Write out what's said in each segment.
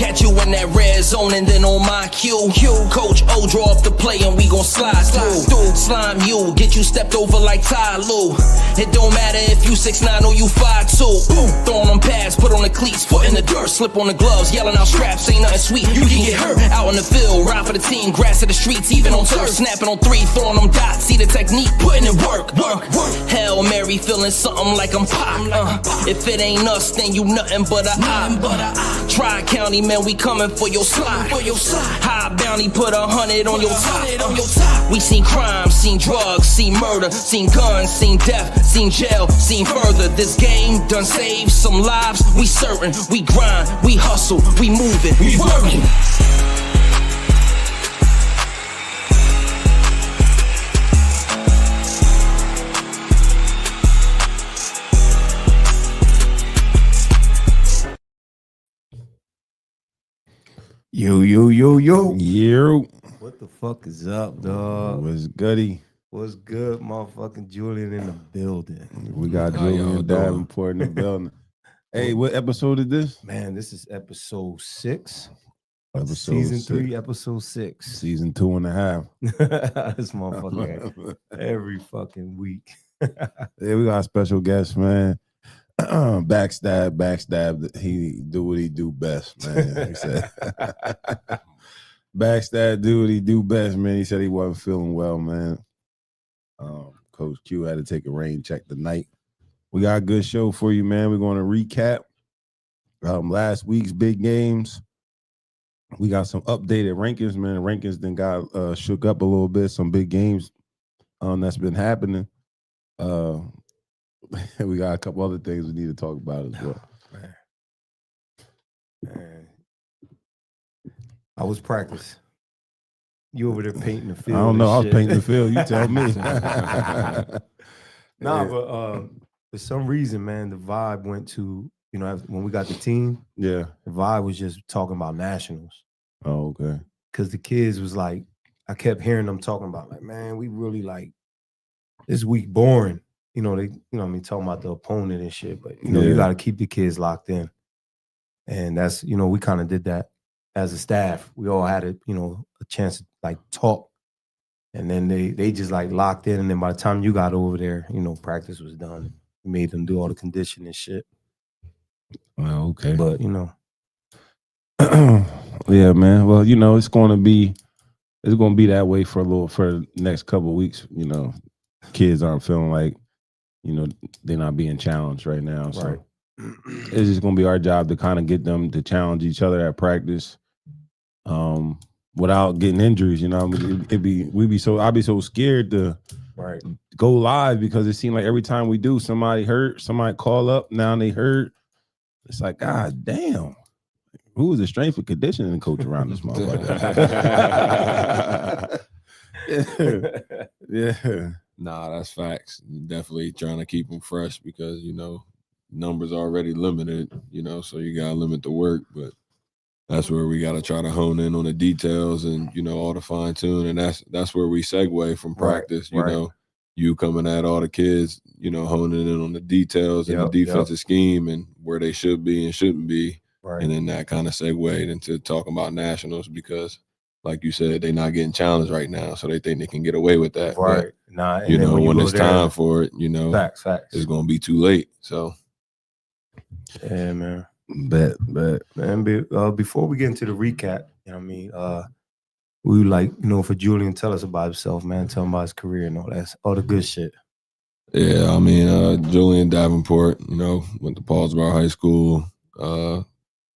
Catch you in that red zone and then on my cue. Coach O draw up the play and we gon' slide through. Slime you, get you stepped over like Ty Lue. It don't matter if you 6'9" or you 5'2". Throwing them pads, put on the cleats, foot in the dirt, slip on the gloves, yelling out straps, ain't nothing sweet. You can get hurt out in the field, ride for the team, grass of the streets, even on turf, snapping on 3, throwing them dots, see the technique, putting in work. Hail Mary, feeling something like I'm pop. If it ain't us, then you nothing but a op. Tri-County, man, we coming for your slide. High bounty, put 100 on your top. We seen crime, seen drugs, seen murder, seen guns, seen death, seen jail, seen further. This game done saved some lives. We certain, we grind, we hustle, we moving, we working. Yo. What the fuck is up, dog? What's goody? What's good, motherfucking Julian in the building? We got Julian Davenport in the building. Hey, what episode is this? Man, this is episode 6. Season 3, episode 6. Season 2.5. This motherfucker every fucking week. Yeah, we got a special guest, man. Backstab. He do what he do best, man. He said, Backstab do what he do best, man. He said he wasn't feeling well, man. Coach Q had to take a rain check tonight. We got a good show for you, man. We're going to recap last week's big games. We got some updated rankings, man. The rankings then got shook up a little bit. Some big games that's been happening. We got a couple other things we need to talk about as well. Man. I was practice. You over there painting the field? I don't know. I was painting the field. You tell me. But for some reason, man, the vibe went to, when we got the team. Yeah. The vibe was just talking about nationals. Oh, okay. Because the kids was like, I kept hearing them talking about, like, man, we really like this week boring. They, talking about the opponent and shit, but you got to keep the kids locked in. And that's, we kind of did that as a staff. We all had a chance to like talk, and then they just like locked in. And then by the time you got over there, practice was done. We made them do all the conditioning and shit. Well, okay. But yeah, man. Well, it's going to be that way for the next couple of weeks. Kids aren't feeling like, they're not being challenged right now. So right. It's just going to be our job to kind of get them to challenge each other at practice, without getting injuries. I'd be so scared to go live, because it seemed like every time we do, somebody hurt, somebody call up, now they hurt. It's like, God damn, who is the strength and conditioning coach around this motherfucker? Yeah. Nah, that's facts. Definitely trying to keep them fresh, because numbers already limited. So you gotta limit the work, but that's where we gotta try to hone in on the details and all the fine tune, and that's where we segue from practice. You coming at all the kids, honing in on the details and the defensive scheme and where they should be and shouldn't be, and then that kind of segued into talking about nationals, because like you said, they're not getting challenged right now, so they think they can get away with that. Right. But, when when it's time for it, facts. It's gonna be too late. So yeah, man. Bet. Man, before we get into the recap, we would like, for Julian, tell us about himself, man. Tell him about his career and all the good shit. Yeah, Julian Davenport, went to Paulsboro High School,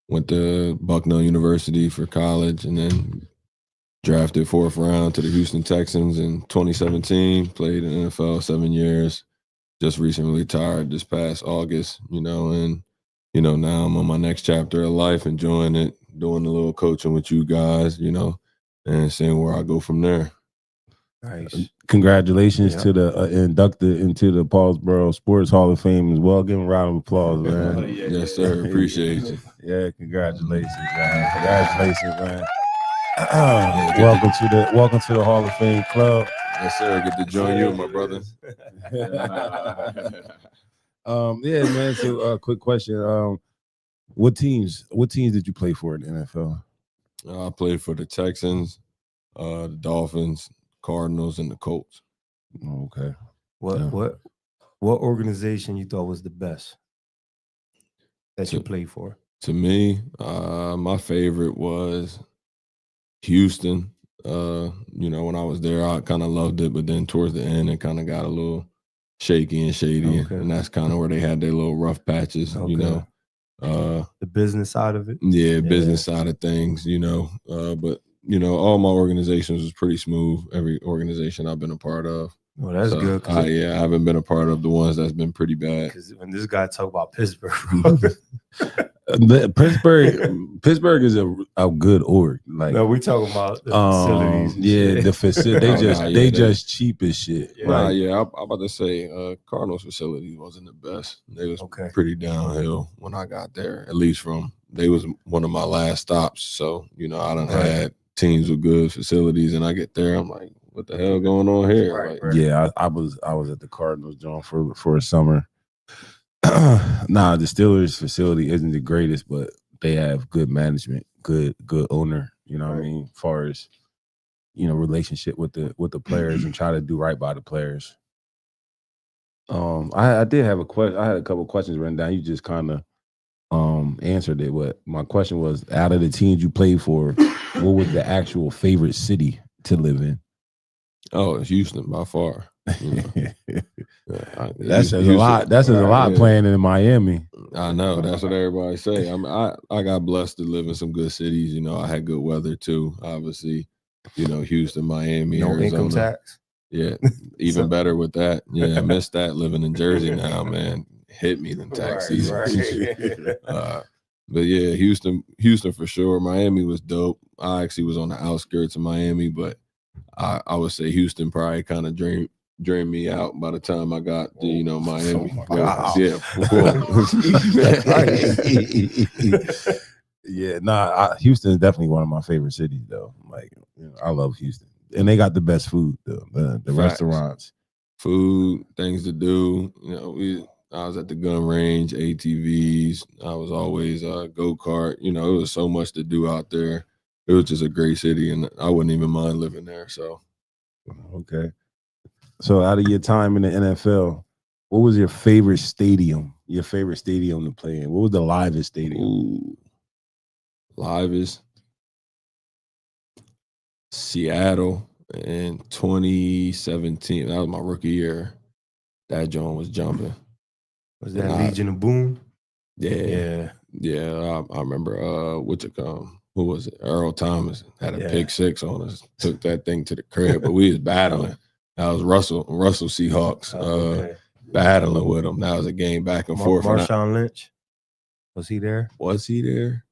went to Bucknell University for college, and then drafted 4th round to the Houston Texans in 2017, played in the NFL 7 years, just recently retired this past August, and, now I'm on my next chapter of life, enjoying it, doing a little coaching with you guys, and seeing where I go from there. Nice. Congratulations to the inducted into the Paulsboro Sports Hall of Fame as well. Give him a round of applause, man. Yes, sir. Appreciate you. Yeah, congratulations, man. Welcome to the Hall of Fame club. Yes, sir. Good to join you, my brother. Yeah, man. So, quick question. What teams did you play for in the NFL? I played for the Texans, the Dolphins, Cardinals, and the Colts. Oh, okay. What organization you thought was the best that you played for? To me, my favorite was Houston. When I was there, I kind of loved it, but then towards the end, it kind of got a little shaky and shady, and that's kind of where they had their little rough patches. The business side of it. Yeah, business side of things. But all my organizations was pretty smooth. Every organization I've been a part of. Well, that's good. I haven't been a part of the ones that's been pretty bad. Because when this guy talk about Pittsburgh, Pittsburgh is a good org. Like, no, we talking about the facilities. Yeah, the facility. They just cheap as shit. Yeah. I'm about to say Cardinals facility wasn't the best. They was pretty downhill when I got there. At least they was one of my last stops. So I done had teams with good facilities, and I get there, I'm like, what the hell going on here? Yeah, I was at the Cardinals, John, for a summer. Nah, the Steelers facility isn't the greatest, but they have good management, good owner. You know what I mean? As far as relationship with the players and try to do right by the players. I did have a question. I had a couple questions written down. You just kind of answered it. What my question was: out of the teams you played for, what was the actual favorite city to live in? Oh, it's Houston by far. That says a lot. That says a lot playing in Miami. I know. That's what everybody say. I mean, I got blessed to live in some good cities. I had good weather too. Obviously, Houston, Miami, no Arizona. Income tax. Yeah, even better with that. Yeah, I missed that living in Jersey now, man. Hit me than tax season. But yeah, Houston for sure. Miami was dope. I actually was on the outskirts of Miami, but I would say Houston probably kind of drained me out by the time I got to Miami. Houston is definitely one of my favorite cities though. Like I love Houston, and they got the best food though. The restaurants, food, things to do. I was at the gun range, ATVs. I was always go-kart. It was so much to do out there. It was just a great city, and I wouldn't even mind living there. So, okay. So, out of your time in the NFL, what was your favorite stadium? Your favorite stadium to play in? What was the livest stadium? Ooh, livest Seattle in 2017. That was my rookie year. That joint was jumping. Was that Legion of Boom? Yeah. I remember. Who was it? Earl Thomas had a pick six on us. Took that thing to the crib, but we was battling. That was Russell Seahawks battling with him. That was a game back and forth. Marshawn Lynch, was he there? Was he there?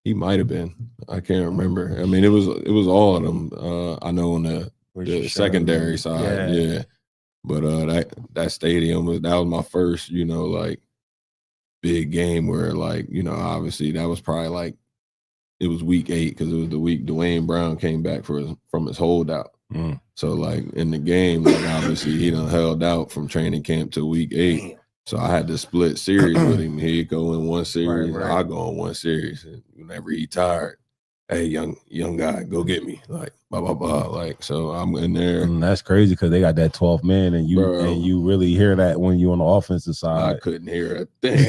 He might have been. I can't remember. I mean, it was all of them. I know on the secondary side, yeah. But that stadium was my first, big game where obviously that was probably it was week 8 because it was the week Dwayne Brown came back from his holdout. So in the game, obviously he done held out from training camp to week 8. So I had to split series with him. He'd go in one series, I go in one series. And whenever he tired, hey, young guy, go get me. Blah, blah, blah. So I'm in there. That's crazy because they got that 12th man and you really hear that when you on the offensive side. I couldn't hear a thing.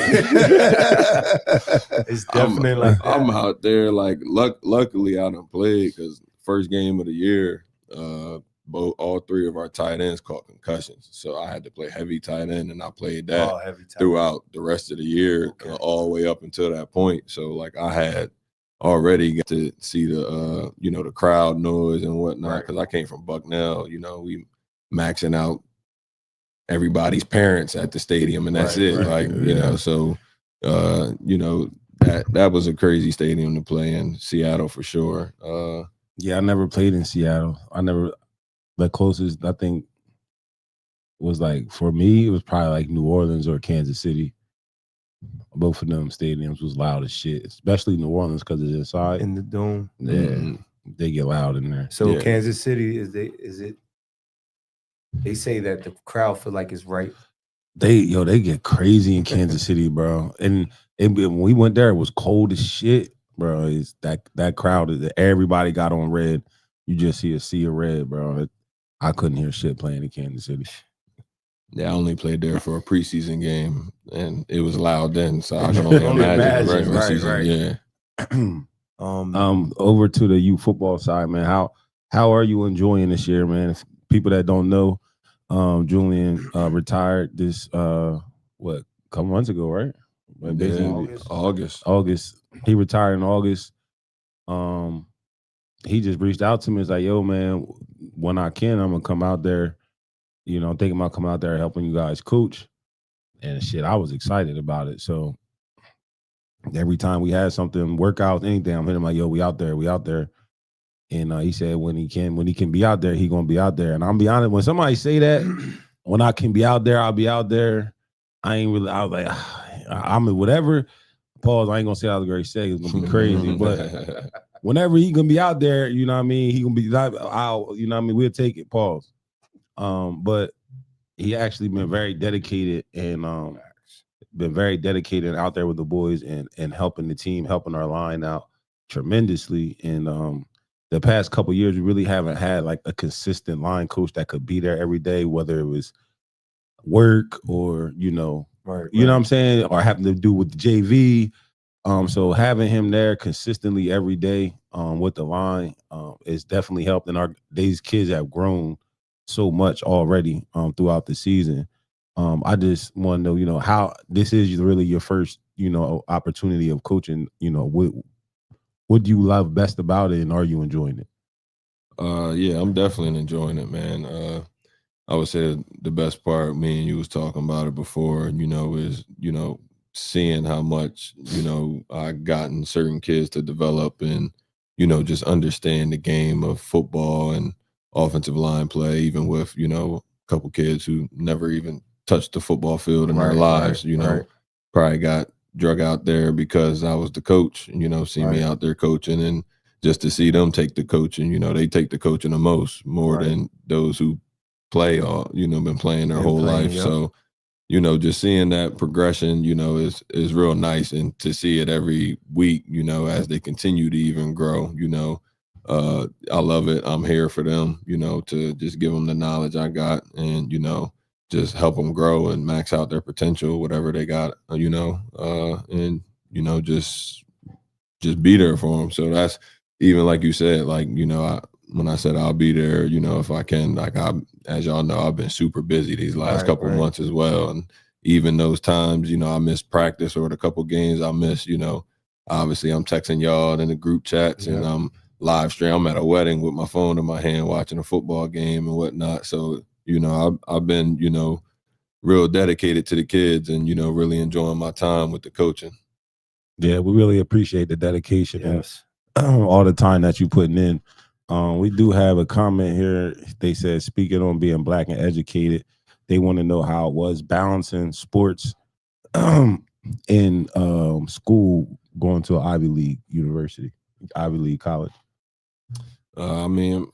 It's definitely like that. I'm out there luckily I done played because first game of the year, all 3 of our tight ends caught concussions. So I had to play heavy tight end, and I played that throughout the rest of the year, all the way up until that point. So I had already got to see the the crowd noise and whatnot because I came from Bucknell. We maxing out everybody's parents at the stadium, and that's it. So that was a crazy stadium to play in. Seattle for sure. I never played in Seattle. The closest I think was for me, it was probably New Orleans or Kansas City. Both of them stadiums was loud as shit, especially New Orleans because it's inside. In the dome. Yeah, they get loud in there. So Kansas City, is it? They say that the crowd feel like it's right They get crazy in Kansas City, bro. And when we went there, it was cold as shit, bro. It's that crowd, everybody got on red. You just see a sea of red, bro. I couldn't hear shit playing in Kansas City. Yeah, I only played there for a preseason game, and it was loud then, so I can only imagine the regular season. Yeah. Over to the youth football side, man. How are you enjoying this year, man? If people that don't know, Julian retired this couple months ago, right? August. He retired in August. He just reached out to me. It's like, yo, man, when I can, I'm gonna come out there. You know, thinking about coming out there helping you guys coach. And shit, I was excited about it. So every time we had something, workouts, anything, I'm hitting like, yo, we out there. And he said when he can be out there, he gonna be out there. And I'm be honest, when somebody say that, when I can be out there, I'll be out there. I was like, I'm whatever. Pause. I ain't gonna say I was great say it's gonna be crazy, but whenever he gonna be out there, you know what I mean. He gonna be out. You know what I mean. We'll take it. Pause. But he actually been very dedicated and out there with the boys and helping the team, helping our line out tremendously. And the past couple of years, we really haven't had like a consistent line coach that could be there every day, whether it was work or you know what I'm saying, or having to do with the JV. So having him there consistently every day with the line is definitely helped. And these kids have grown so much already throughout the season. I just want to know, you know, how this is really your first, you know, opportunity of coaching. You know, what do you love best about it, and are you enjoying it? Yeah, I'm definitely enjoying it, man. I would say the best part, me and you was talking about it before, you know, is, you know, seeing how much, you know, I gotten certain kids to develop and, you know, just understand the game of football and offensive line play, even with, you know, a couple kids who never even touched the football field in their lives, you know, probably got drug out there because I was the coach, you know, see me out there coaching, and just to see them take the coaching, you know, they take the coaching the most, more than those who play or, you know, been playing their whole life. Yep. So, you know, just seeing that progression, you know, is real nice. And to see it every week, you know, as they continue to even grow, you know, I love it. I'm here for them, you know, to just give them the knowledge I got and, you know, just help them grow and max out their potential, whatever they got, you know, and, you know, just be there for them. So that's even like you said, like, you know, when I said I'll be there, you know, if I can, like as y'all know, I've been super busy these last couple months as well. And even those times, you know, I missed practice or the couple games I missed, you know, obviously I'm texting y'all in the group chats and I'm live stream. I'm at a wedding with my phone in my hand, watching a football game and whatnot. So, you know, I've been, you know, real dedicated to the kids and, you know, really enjoying my time with the coaching. Yeah, we really appreciate the dedication and all the time that you're putting in. We do have a comment here. They said, speaking on being Black and educated, they want to know how it was balancing sports in school, going to an Ivy League college. I mean,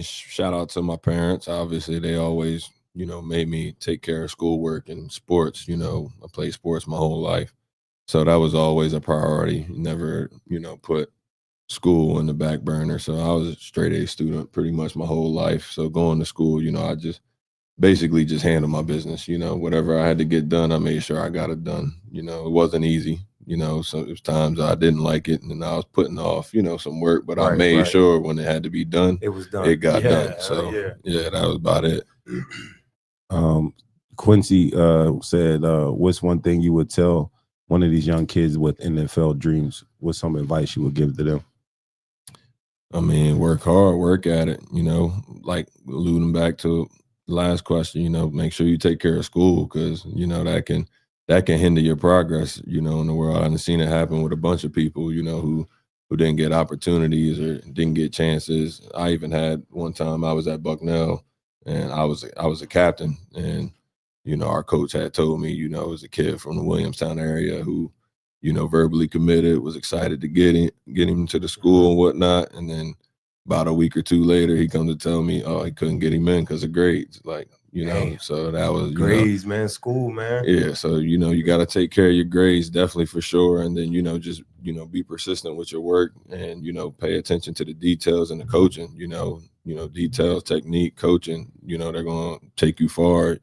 shout out to my parents. Obviously, they always, you know, made me take care of schoolwork and sports. You know, I played sports my whole life. So that was always a priority. Never, you know, put school in the back burner. So I was a straight A student pretty much my whole life. So going to school, you know, I just basically just handled my business. You know, whatever I had to get done, I made sure I got it done. You know, it wasn't easy, you know, so it was times I didn't like it and I was putting off, you know, some work, but I made sure when it had to be done, it was done. It got done. So yeah, that was about it. Quincy said, what's one thing you would tell one of these young kids with NFL dreams? What's some advice you would give to them? I mean, work hard, work at it, you know, like alluding back to the last question, you know, make sure you take care of school because, you know, that can hinder your progress, you know, in the world. I've seen it happen with a bunch of people, you know, who didn't get opportunities or didn't get chances. I even had one time I was at Bucknell and I was a captain, and, you know, our coach had told me, you know, it was a kid from the Williamstown area who, you know, verbally committed, was excited to get him to the school and whatnot. And then about a week or two later, he comes to tell me, oh, he couldn't get him in because of grades. Like, you know. Damn. So that was grades, man, school, man. Yeah, so you got to take care of your grades, definitely for sure, and then just be persistent with your work, and pay attention to the details and the coaching. Details, technique, coaching. They're gonna take you far,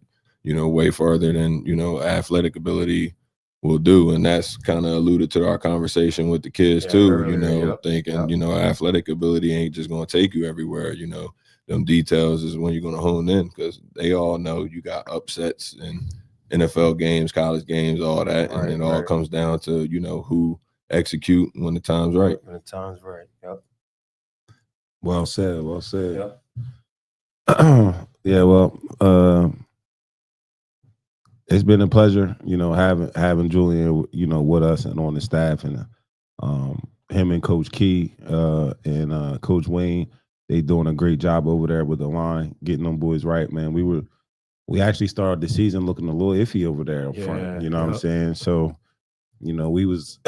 way farther than athletic ability will do, and that's kind of alluded to our conversation with the kids too. Earlier, Thinking athletic ability ain't just gonna take you everywhere. Them details is when you're gonna hone in, because they all know you got upsets and NFL games, college games, all that, and it all comes down to who execute when the time's right. When the time's right. Yep. Well said. Well said. Yep. Yeah. Well, it's been a pleasure, having Julian, with us and on the staff, and him and Coach Key and Coach Wayne. They doing a great job over there with the line, getting them boys right, man. We actually started the season looking a little iffy over there up front. You know what I'm saying? So, we was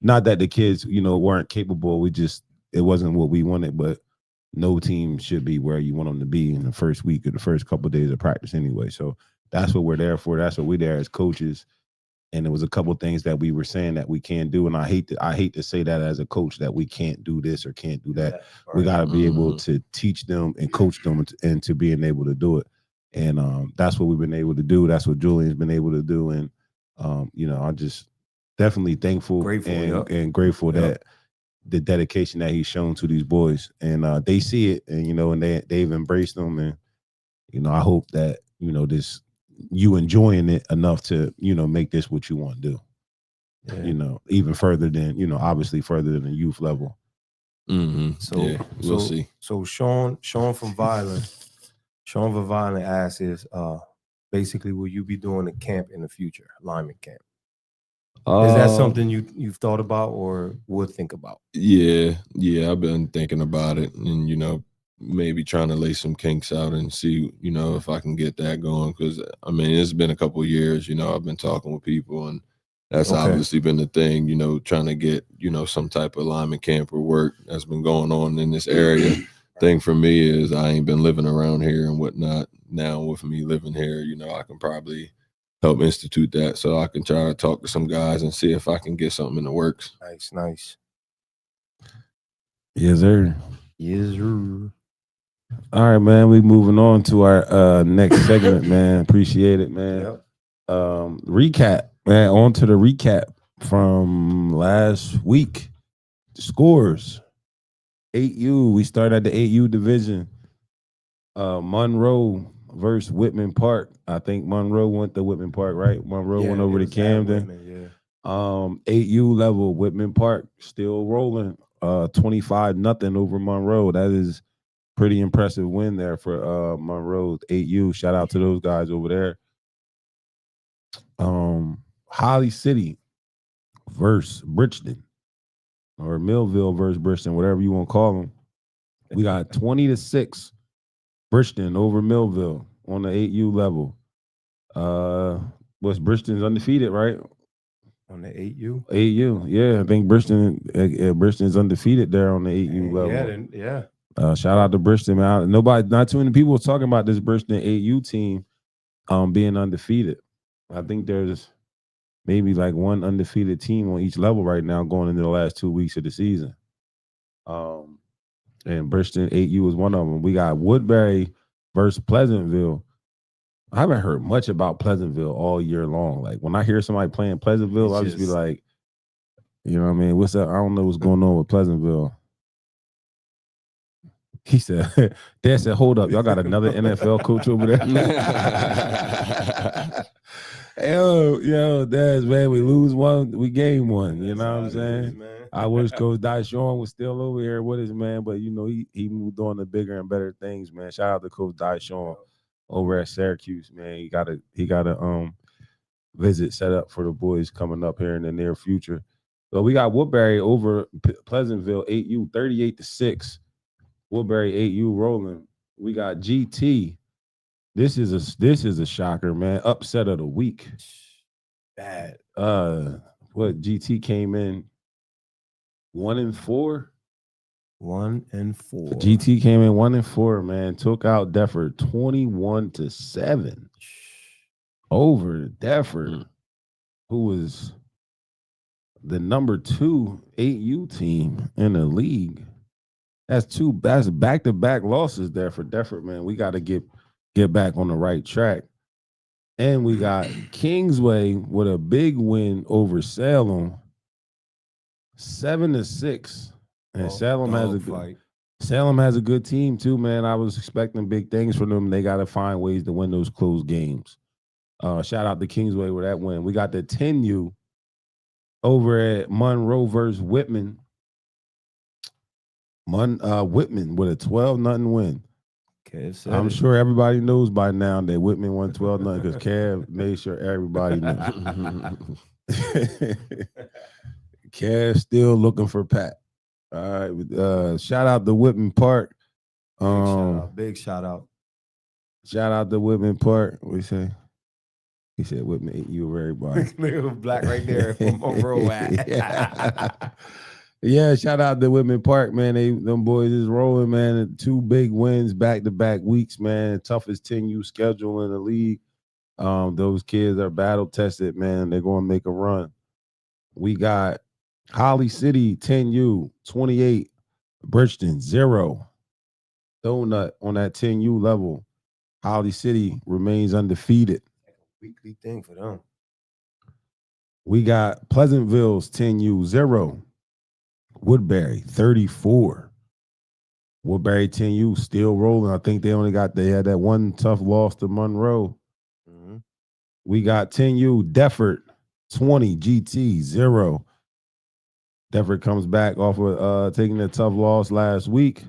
not that the kids, weren't capable. It wasn't what we wanted, but no team should be where you want them to be in the first week or the first couple of days of practice anyway. So that's what we're there for. That's what we're there as coaches. And there was a couple of things that we were saying that we can't do. And I hate to say that as a coach, that we can't do this or can't do that. We got to be able to teach them and coach them into being able to do it. And that's what we've been able to do. That's what Julian's been able to do. And, I'm just definitely thankful and grateful that the dedication that he's shown to these boys. And they see it, and, and they've embraced them. And, I hope that, you enjoying it enough to, make this what you want to do. Yeah. Even further than, obviously further than the youth level. Mm-hmm. So we'll see. So Sean from Violent asks is basically, will you be doing a camp in the future, lineman camp? Is that something you've thought about or would think about? Yeah, I've been thinking about it, and maybe trying to lay some kinks out and see, if I can get that going. Because it's been a couple of years. I've been talking with people, and that's obviously been the thing. Trying to get some type of lineman camp or work that's been going on in this area. Thing for me is I ain't been living around here and whatnot. Now with me living here, I can probably help institute that, so I can try to talk to some guys and see if I can get something in the works. Nice. Yes, sir. Yes, sir. All right, man. We moving on to our next segment, man. Appreciate it, man. Yep. Recap, man. On to the recap from last week. The scores. 8U. We started at the 8U division. Monroe versus Whitman Park. I think Monroe went to Whitman Park, right? Monroe went over to Camden. 8U level, Whitman Park still rolling. 25-0 over Monroe. That is pretty impressive win there for Monroe 8U. Shout out to those guys over there. Holly City versus Bridgeton, or Millville versus Bridgeton, whatever you want to call them. We got 20-6 Bridgeton over Millville on the 8U level. Bridgeton's undefeated, right? On the 8U? 8U, yeah. I think Bridgeton's undefeated there on the 8U level. Yeah. Shout out to Bridgeton, man. Not too many people were talking about this Bridgeton 8U team being undefeated. I think there's maybe like one undefeated team on each level right now going into the last 2 weeks of the season. And Bridgeton 8U is one of them. We got Woodbury versus Pleasantville. I haven't heard much about Pleasantville all year long. Like when I hear somebody playing Pleasantville, I'll just be like, you know what I mean? What's up? I don't know what's going on with Pleasantville. He said, Dad said, hold up, y'all got another NFL coach over there? Yo, Dad, man, we lose one, we gain one. You know what I'm saying? I wish Coach Dyshawn was still over here with us, man, but he moved on to bigger and better things, man. Shout out to Coach Dyshawn over at Syracuse, man. He got a visit set up for the boys coming up here in the near future. So we got Woodbury over Pleasantville 8U 38-6. Woodbury 8U rolling. We got GT. This is a shocker, man. Upset of the week. Bad. What GT came in 1-4. 1-4. GT came in 1-4, man. Took out Defford 21-7 over Defford, who was the number 2 8U team in the league. That's back-to-back losses there for Defford, man. We got to get back on the right track. And we got Kingsway with a big win over Salem, 7-6. And Salem has a good team too, man. I was expecting big things from them. They got to find ways to win those close games. Shout out to Kingsway with that win. We got the 10U over at Monroe versus Whitman. Whitman with a 12-0 win. I'm sure everybody knows by now that Whitman won 12-0 because Kev made sure everybody knew. Kev still looking for Pat. All right. Shout out to Whitman Park. Big shout out. Shout out to Whitman Park. What do you say? He said Whitman ate you over everybody. Little black right there from Monroe. Yeah, shout out to Whitman Park, man. Them boys is rolling, man. 2 big wins back-to-back weeks, man. Toughest 10U schedule in the league. Those kids are battle tested, man. They're going to make a run. We got Holly City 10U 28, Bridgeton 0. Donut on that 10U level. Holly City remains undefeated. Weekly thing for them. We got Pleasantville's 10U 0. Woodbury 34. Woodbury 10U still rolling. I think they had that one tough loss to Monroe. Mm-hmm. We got 10U Defford 20, GT 0. Defford comes back off of taking a tough loss last week.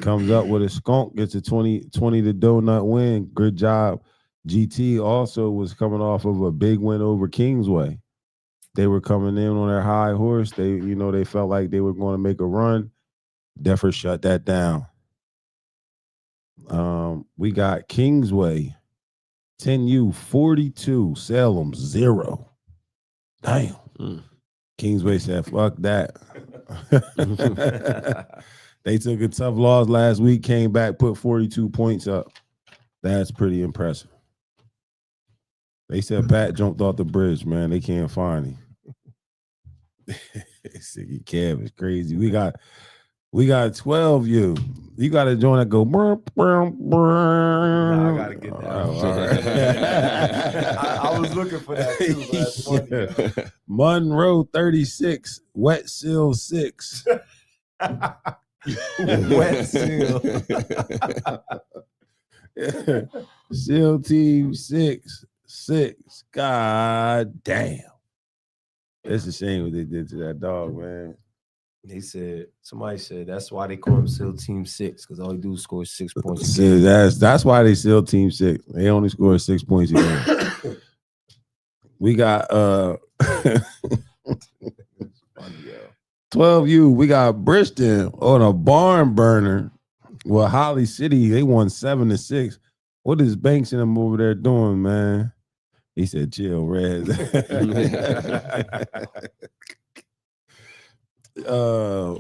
Comes up with a skunk, gets a 20 to donut win. Good job. GT also was coming off of a big win over Kingsway. They were coming in on their high horse. They felt like they were going to make a run. Defford shut that down. We got Kingsway 10U 42, Salem 0. Damn. Kingsway said, fuck that. They took a tough loss last week, came back, put 42 points up. That's pretty impressive. They said Pat jumped off the bridge, man. They can't find him. Kev is crazy. We got 12U. You got to join that go. Nah, I got to get that. I was looking for that too. That's funny. Monroe 36, Wet Seal 6. Wet Seal. Seal Team 6. God damn. It's a shame what they did to that dog, man. Somebody said that's why they call him SEAL Team 6, because all he do is score 6 points. That's why they SEAL Team 6. They only score 6 points a game. We got 12U. We got Bridgeton on a barn burner. Well, Holly City, they won 7-6. What is Banks and them over there doing, man? He said, chill, Red.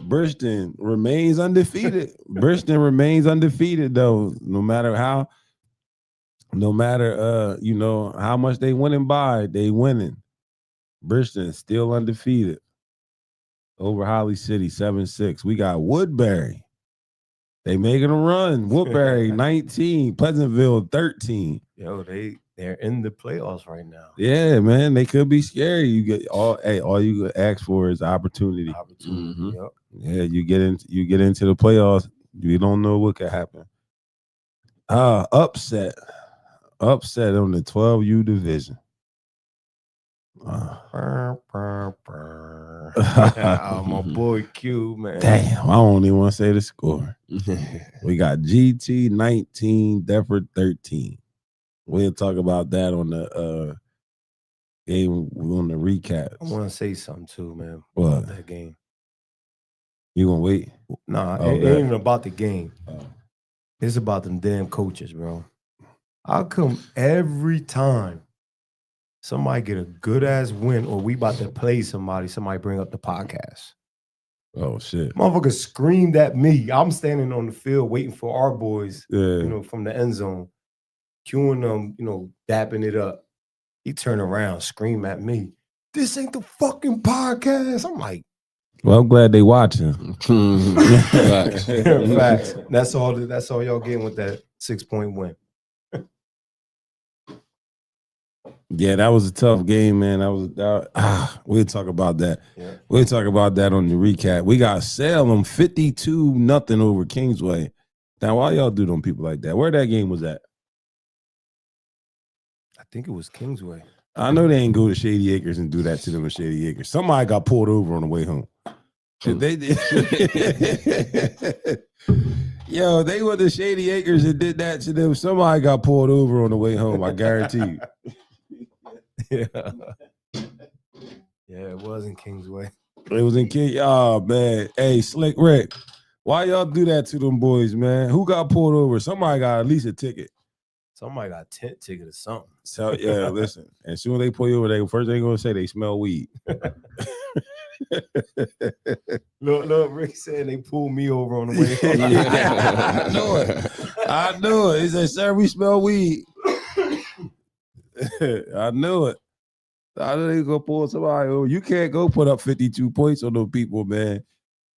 Bridgeton remains undefeated. Bridgeton remains undefeated, though. No matter how much they winning by, they winning. Bridgeton still undefeated. Over Holly City, 7-6. We got Woodbury. They making a run. Woodbury, 19. Pleasantville, 13. Yo, they're in the playoffs right now. Yeah, man, they could be scary. You get all you ask for is opportunity. Mm-hmm. Yep. Yeah, you get into the playoffs. You don't know what could happen. Upset on the 12U division. My boy Q, man. Damn, I don't even want to say the score. We got GT 19, Defford 13. We'll talk about that on the game, on the recap. I want to say something too, man. What? About that game. You gonna wait? Nah, it ain't even about the game. It's about them damn coaches, bro. How come every time somebody get a good ass win, or we about to play somebody bring up the podcast? Oh shit. Motherfucker screamed at me. I'm standing on the field waiting for our boys, Yeah. from the end zone, cueing them, dapping it up. He turned around, screamed at me. This ain't the fucking podcast. I'm like, Well, I'm glad they watching. Facts. facts. That's all y'all getting with that 6-point win. Yeah, that was a tough game, man. We'll talk about that. Yeah. We'll talk about that on the recap. We got Salem 52-0 over Kingsway. Now, why y'all do them people like that? Where that game was at? I think it was Kingsway. I know they ain't go to Shady Acres and do that to them in Shady Acres. Somebody got pulled over on the way home. They did. Yo, they went to Shady Acres and did that to them. Somebody got pulled over on the way home. I guarantee you. Yeah. Yeah, it was in Kingsway. It was in King. Oh man, hey, Slick Rick, why y'all do that to them boys, man? Who got pulled over? Somebody got at least a ticket. Somebody got a tent ticket or something. So yeah, listen. As soon as they pull you over, they first thing gonna say they smell weed. Look, Rick said they pulled me over on the way home. I knew it. He said, "Sir, we smell weed." I knew it. I knew they gonna pull somebody over. You can't go put up 52 points on those people, man.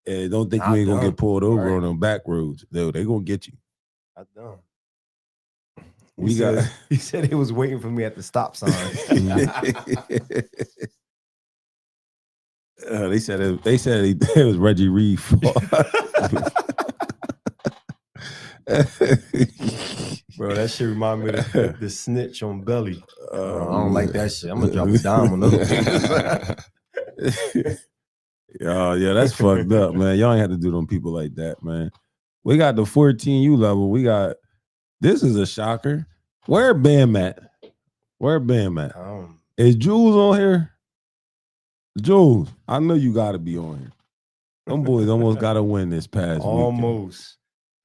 And don't think you ain't gonna get pulled over on them back roads. They gonna get you. I done. He said he was waiting for me at the stop sign. They said it was Reggie Reed. Bro, that shit remind me of the snitch on Belly. I don't like that shit. I'm gonna drop a dime on those. Yeah, that's fucked up, man. Y'all ain't have to do them people like that, man. We got the 14U level. This is a shocker. Where Bam at? Is Jules on here? Jules, I know you got to be on here. Them boys almost got to win this past almost.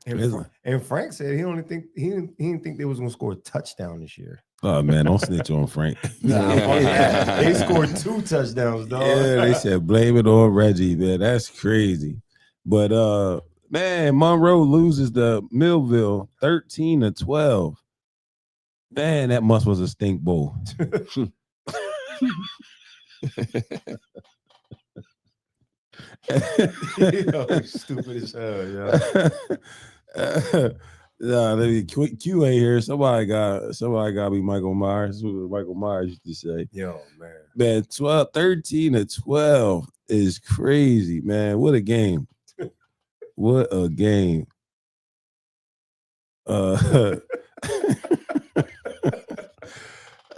weekend. And Frank said he didn't think they was gonna score a touchdown this year. Oh man, don't snitch on Frank. They scored 2 touchdowns, dog. Yeah, they said blame it on Reggie, man. That's crazy. But man, Monroe loses to Millville 13-12. Man, that must was a stink bowl. Yo, stupid as hell, yeah. Q ain't here. Somebody got to be Michael Myers. That's what Michael Myers used to say. Yo, man. Man, 13-12 is crazy, man. What a game. What a game.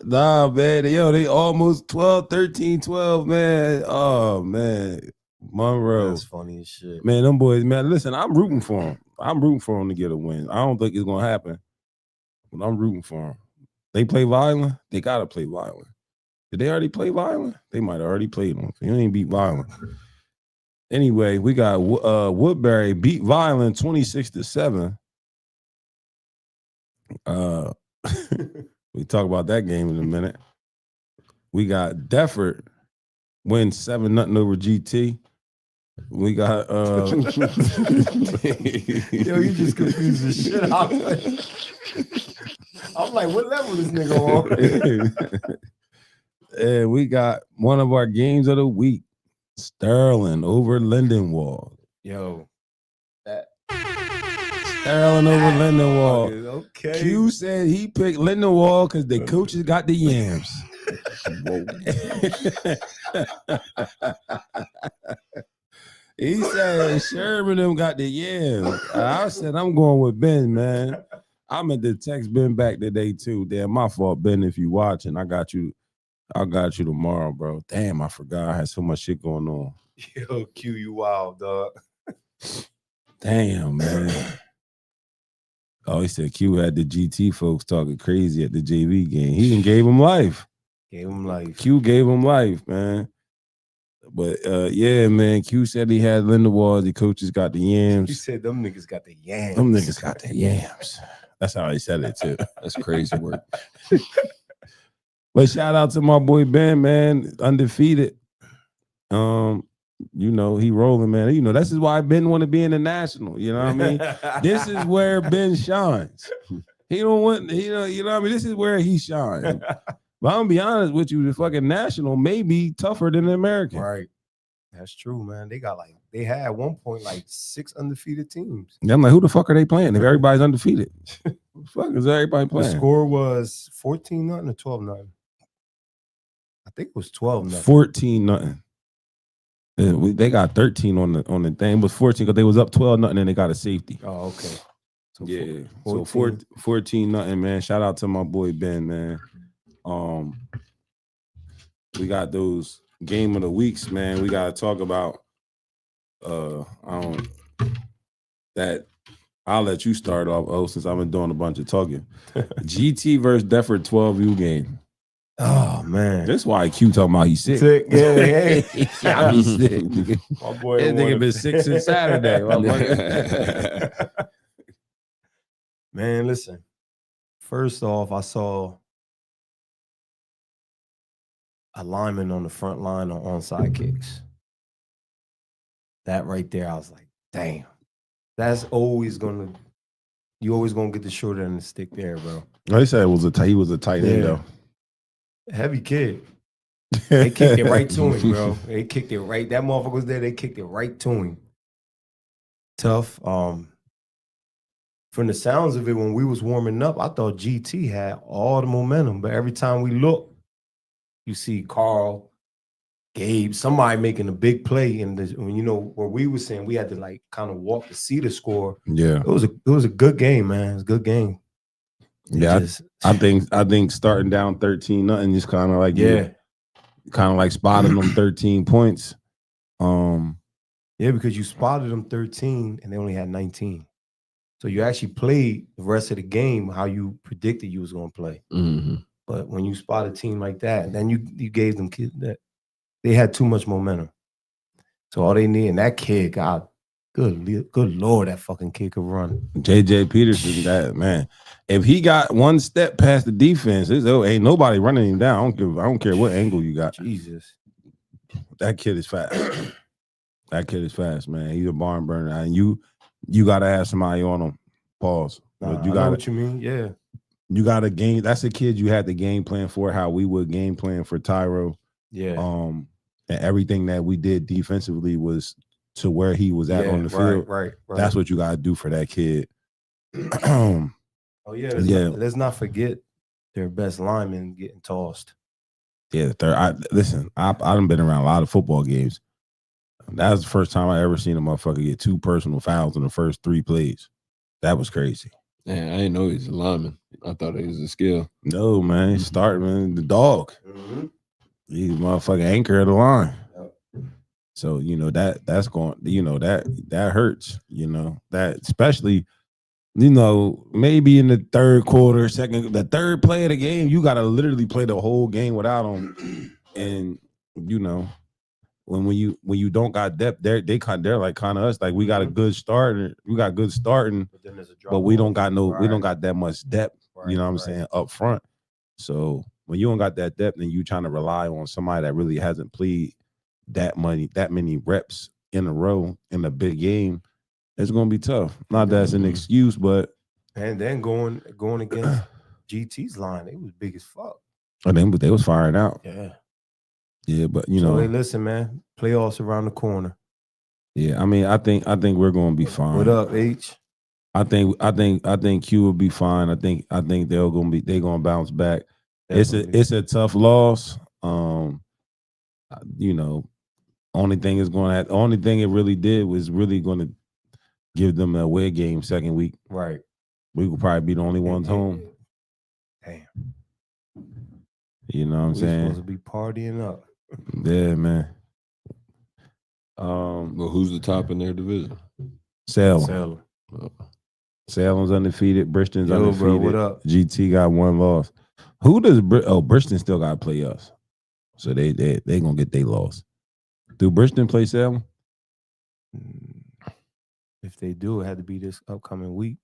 Nah, man. Yo, they almost 13-12, man. Oh, man. Monroe. That's funny as shit. Man, them boys, man. Listen, I'm rooting for them. I'm rooting for them to get a win. I don't think it's going to happen, but I'm rooting for them. They play Violent. They got to play Violent. Did they already play Violent? They might have already played them. You ain't beat Violent. Anyway, we got Woodbury beat Violent 26-7. We talk about that game in a minute. We got Defford win 7-0 over GT. We got Yo, you just confused the shit out. I'm like, what level this nigga on? And we got one of our games of the week. Sterling over Lindenwold. Yo. Sterling over Lindenwold. Okay. Q said he picked Lindenwold because the coaches got the yams. He said Sherman them got the yams. I said I'm going with Ben, man. I meant to text Ben back today too. Damn, my fault, Ben. If you watching, I got you tomorrow, bro. Damn, I forgot I had so much shit going on. Yo, Q, you wild, dog. Damn, man. Oh, he said Q had the GT folks talking crazy at the JV game. He even gave him life. Gave him life. Q gave him life, man. But yeah, man. Q said he had Lindenwold. The coaches got the yams. He said them niggas got the yams. Them niggas got the yams. That's how he said it too. That's crazy work. But shout out to my boy Ben, man. Undefeated. you know, he rolling, man. You know, this is why Ben want to be in the national. You know what I mean? This is where Ben shines. He don't want, you know what I mean? This is where he shines. But I'm gonna be honest with you, the fucking national may be tougher than the American. Right. That's true, man. They had at one point like 6 undefeated teams. And I'm like, who the fuck are they playing if everybody's undefeated? Who the fuck is everybody playing? The score was 14-0 or 12-0. I think it was 12-0. 14-0. They got 13 on the thing. It was 14 because they was up 12-0 and they got a safety. Oh, okay. So yeah. 14. So 14-0, man. Shout out to my boy Ben, man. We got those game of the weeks, man. We gotta talk about that. I'll let you start off, since I've been doing a bunch of talking. GT versus Defford 12U game. Oh man, that's why Q talking about he's sick. Yeah, hey. He's sick. My boy, that nigga been sick since Saturday. Man, listen. First off, I saw a lineman on the front line on onside kicks. That right there, I was like, damn. That's always gonna. You always gonna get the short end of the stick there, bro. They said he was a tight end though. Heavy kid. They kicked it right to him, bro. They kicked it right. That motherfucker was there. They kicked it right to him. Tough. From the sounds of it, when we was warming up, I thought GT had all the momentum. But every time we look, you see Carl, Gabe, somebody making a big play. And you know where we were saying we had to like kind of walk to see the score. Yeah, it was a good game, man. It was a good game. I think starting down 13-0 just kind of like kind of like spotting them 13 points. Yeah, because you spotted them 13 and they only had 19. So you actually played the rest of the game how you predicted you was going to play. Mm-hmm. But when you spot a team like that, then you gave them kids that they had too much momentum. So all they need, and that kid, God, good Lord, that fucking kid could run. JJ Peterson, that man. If he got one step past the defense, ain't nobody running him down. I don't care what angle you got. Jesus. That kid is fast. That kid is fast, man. He's a barn burner. And you gotta have somebody on him. Pause. I know what you mean. Yeah. You got a game. That's a kid you had the game plan for, how we would game plan for Tyro. Yeah. And everything that we did defensively was to where he was at on the field. Right. That's what you gotta do for that kid. Let's not forget their best lineman getting tossed. Yeah, I done been around a lot of football games. That was the first time I ever seen a motherfucker get 2 personal fouls in the first 3 plays. That was crazy. Man, I didn't know he was a lineman. I thought he was a skill. No, man. He's starting, man. The dog. Mm-hmm. He's motherfucking anchor of the line. So, you know, that's going, you know, that hurts, you know, that especially, you know, maybe in the third quarter, the third play of the game, you got to literally play the whole game without him. And, you know, when you don't got depth, they're like kind of us. Like we got a good start, we got good starting, but we don't got we don't got that much depth. You know what I'm saying, up front. So when you don't got that depth, and you trying to rely on somebody that really hasn't played that many reps in a row in a big game, it's gonna be tough. Not that it's an excuse, but and then going against GT's line, it was big as fuck. And then they was firing out. Yeah, but you know, hey, listen, man, playoffs around the corner. Yeah, I mean, I think we're gonna be fine. What up, H? I think Q will be fine. I think they're gonna bounce back. Definitely. It's a tough loss. You know, only thing it really did was really gonna give them a away game second week. Right. We could probably be the only ones home. Damn. You know what I'm saying? Supposed to be partying up. Yeah, man. Well, who's the top in their division? Salem. Salem's undefeated. Bristol's undefeated. Bro, what up? GT got 1 loss. Who does Bristol still got to play us? So they gonna get their loss. Do Bristol play Salem? If they do, it had to be this upcoming week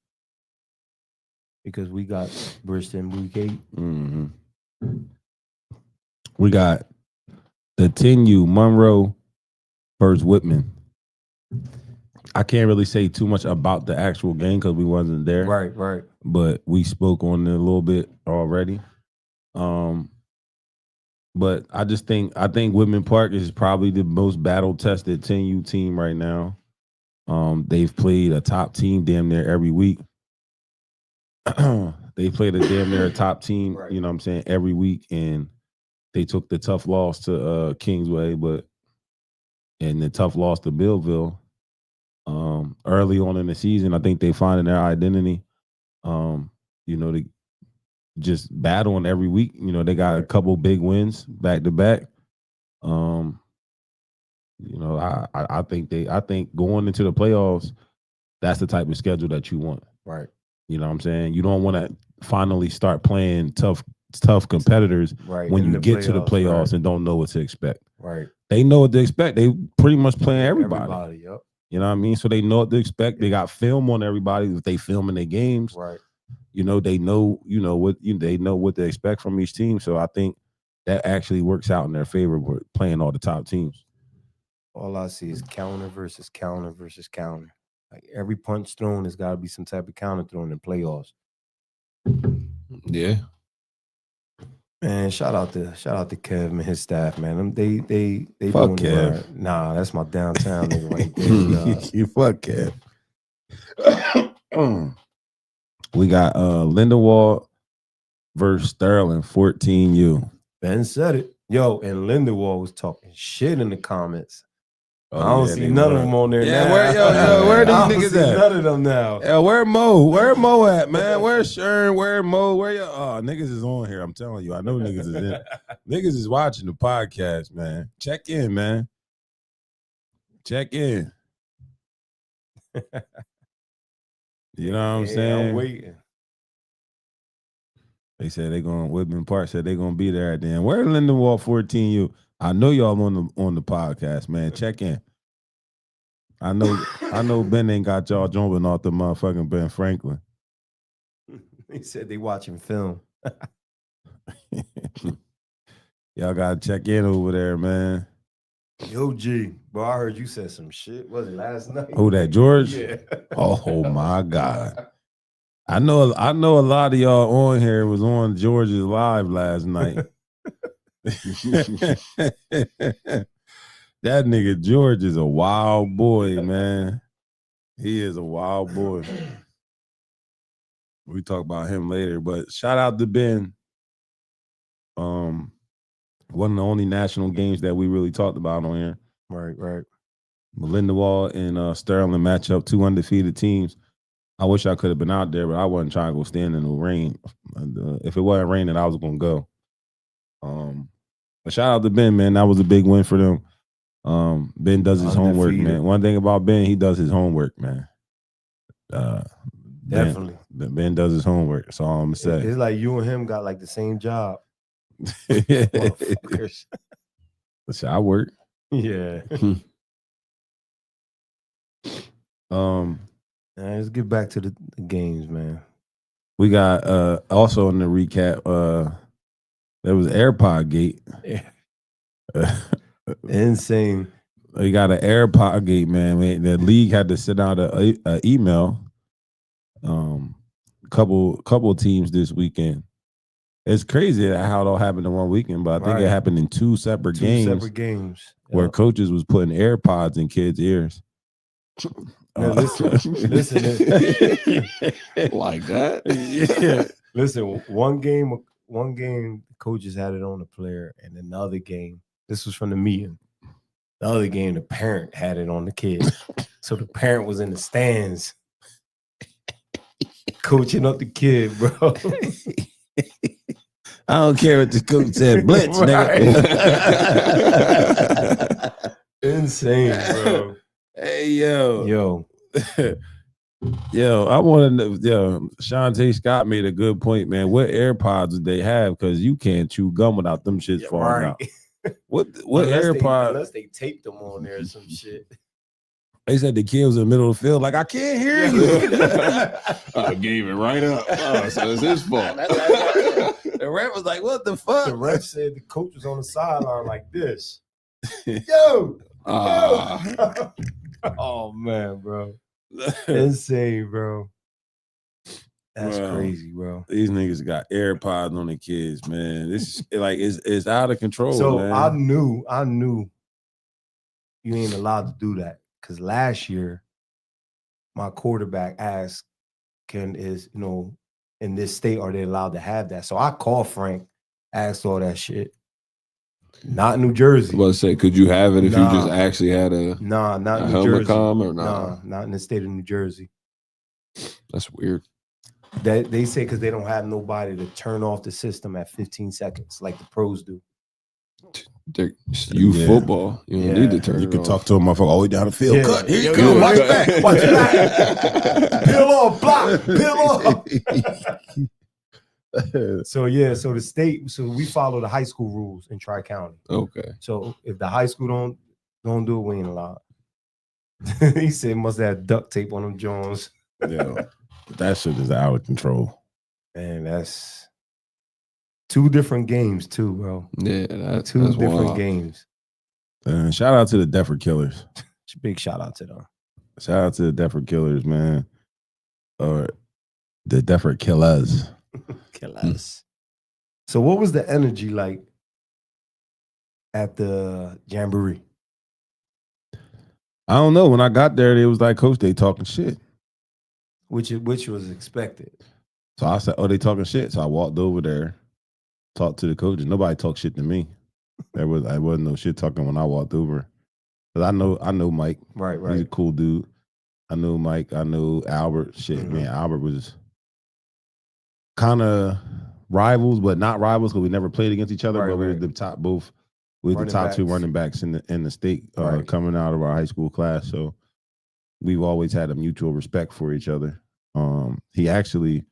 because we got Bristol week 8. Mm-hmm. We got the 10U Monroe, versus Whitman. I can't really say too much about the actual game because we wasn't there. Right. But we spoke on it a little bit already. But I think Whitman Park is probably the most battle tested 10U team right now. They've played a top team damn near every week. They played a damn near top team, Right. you know what I'm saying, every week, and they took the tough loss to Kingsway, and the tough loss to Millville. Early on in the season, I think they finding their identity. They just battling every week. You know, they got a couple big wins back to back. I think going into the playoffs, that's the type of schedule that you want. Right. You know what I'm saying? You don't want to finally start playing tough competitors when you get to the playoffs and don't know what to expect. Right. They know what to expect. They pretty much playing everybody. Yep. You know what I mean? So they know what to expect. They got film on everybody. If they filming their games, right? They know they know what to expect from each team. So I think that actually works out in their favor with playing all the top teams. All I see is counter versus counter versus counter. Like every punch thrown has got to be some type of counter thrown in playoffs. Yeah. Man, shout out to Kev and his staff, man. They fuck doing Kev. it right. Nah, that's my downtown nigga right there. You fuck Kev. We got Lindenwold versus Sterling, 14U. Ben said it. Yo, and Lindenwold was talking shit in the comments. Oh, I don't see none of them on there now. Where these niggas at? None of them now. Yeah, where Mo? Where Mo at, man? Where's Shern? Where Mo? Where y'all? Oh, niggas is on here. I'm telling you. I know niggas is in. Niggas is watching the podcast, man. Check in, man. Check in. You know what I'm saying? I'm waiting. They said Whitman Park said they gonna be there at the end. Where Lindenwold 14U? I know y'all on the podcast, man. Check in. I know Ben ain't got y'all jumping off the motherfucking Ben Franklin. He said they watching film. Y'all gotta check in over there, man. Yo, G, bro, I heard you said some shit. Was it last night? Who that, George? Yeah. Oh my God. I know a lot of y'all on here was on George's live last night. That nigga George is a wild boy, man. He is a wild boy. We talk about him later, but shout out to Ben. One of the only national games that we really talked about on here. Right. Lindenwold and Sterling match up, 2 undefeated teams. I wish I could have been out there, but I wasn't trying to go stand in the rain. If it wasn't raining, I was gonna go. But shout out to Ben, man. That was a big win for them. Ben does his homework, man. One thing about Ben, he does his homework, man. Definitely. Ben does his homework. That's all I'm gonna say. It's like you and him got like the same job. Motherfuckers. I work. Yeah. Let's get back to the games, man. We got also in the recap, there was Airpod Gate. Yeah. Insane. We got an Airpod Gate, man. The league had to send out a email. Couple teams this weekend. It's crazy how it all happened in one weekend, but I think it happened in two separate games. Where coaches was putting AirPods in kids' ears. Listen. Like that? Yeah. Listen, one game the coaches had it on the player, and another game, this was from the meeting. The other game, the parent had it on the kid. So the parent was in the stands coaching up the kid, bro. I don't care what the coach said. Blitz, nigga. Insane, bro. Hey, yo. Yo, I want to know, Shantae Scott made a good point, man. What AirPods did they have? Because you can't chew gum without them shits falling out. What AirPods? Unless they taped them on there or some shit. They said the kid was in the middle of the field, like, I can't hear you. I gave it right up. Oh, so it's his fault. The ref was like, what the fuck? The ref said the coach was on the sideline like this. Yo, Oh man, bro. Insane, bro. That's Well, crazy, bro. These niggas got AirPods on their kids, man. This is like it's out of control, So man. I knew you ain't allowed to do that. Cause last year, my quarterback asked, in this state, are they allowed to have that? So I called Frank, asked all that shit. Not in New Jersey. I was about to say, could you have it if you just Nah. actually had a Not a in New helmet Jersey. com or Nah, not in the state of New Jersey. That's weird. They say because they don't have nobody to turn off the system at 15 seconds like the pros do. You football. You don't need to turn You it can off. talk to a motherfucker all the way down the field. Yeah. Cut. Here you Yo, go. yo, Watch yo, back. watch back. Peel off, block. Peel off. So the state. So we follow the high school rules in Tri-County. Okay. So if the high school don't do it, we ain't allowed. He said must have duct tape on them Jones. Yeah, that shit is out of control. Man, that's 2 different games too, bro. Yeah, that's 2 different wild. games. Shout out to the Deptford Killers. Big shout out to them. Shout out to the Deptford Killers, man. Or the Deptford Killers. Killers. So what was the energy like at the Jamboree? I don't know. When I got there, it was like, Coach, they talking shit. Which was expected. So I said, oh, they talking shit. So I walked over there, talked to the coaches. Nobody talked shit to me. I wasn't no shit talking when I walked over. Cause I know Mike. Right. He's a cool dude. I know Mike. I know Albert. Shit, man. Albert was kind of rivals, but not rivals because we never played against each other. Right, but we were right. the top both. We were the top 2 running backs in the state Right. coming out of our high school class. So we've always had a mutual respect for each other. He actually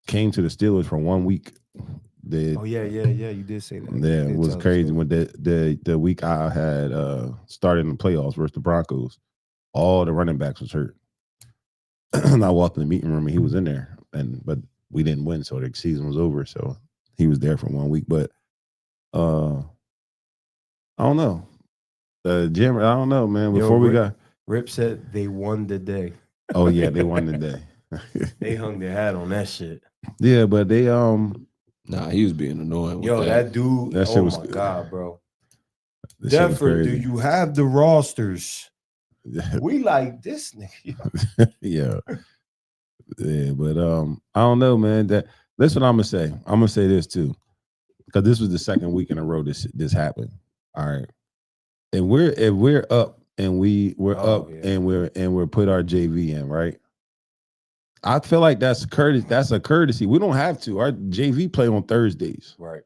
came to the Steelers for 1 week. Oh yeah, you did say that. Yeah, it was crazy when the week I had started in the playoffs versus the Broncos. All the running backs was hurt. And I walked in the meeting room and he was in there, but we didn't win, so the season was over. So he was there for 1 week. But I don't know. Jim, I don't know, man. Before Rip said they won the day. Oh yeah, they won the day. They hung their hat on that shit. Yeah, but they Nah, he was being annoying. Yo, that dude. That shit was my God, bro. that shit was Deptford, do crazy. you have the rosters? We like this nigga. Yeah, but I don't know, man. That's what I'm gonna say. I'm gonna say this too, because this was the second week in a row this happened. All right, and we're up and we're up and we're put our JV in, right? I feel like that's courtesy. That's a courtesy. We don't have to. Our JV play on Thursdays, right?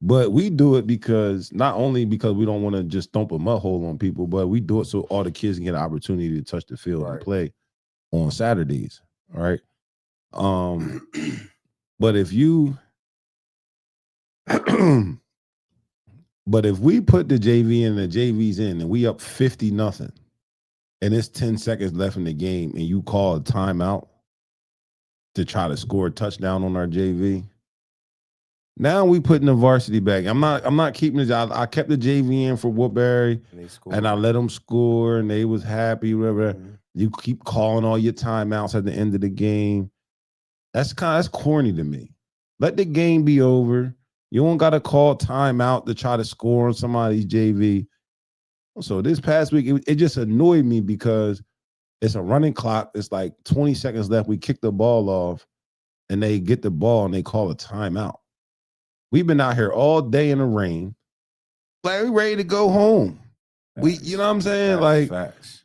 But we do it because not only because we don't want to just thump a mud hole on people, but we do it so all the kids can get an opportunity to touch the field and play on Saturdays, right? But if we put the JV in, the JV's in, and we up 50-0, and it's 10 seconds left in the game, and you call a timeout to try to score a touchdown on our JV. Now we putting the varsity back. I'm not keeping it. I kept the JV in for Woodbury, and I let them score, and they was happy. Whatever. You keep calling all your timeouts at the end of the game. That's corny to me. Let the game be over. You don't got to call timeout to try to score on somebody's JV. So this past week, it just annoyed me because it's a running clock. It's like 20 seconds left. We kick the ball off, and they get the ball, and they call a timeout. We've been out here all day in the rain. Like, we ready to go home. You know what I'm saying? Facts.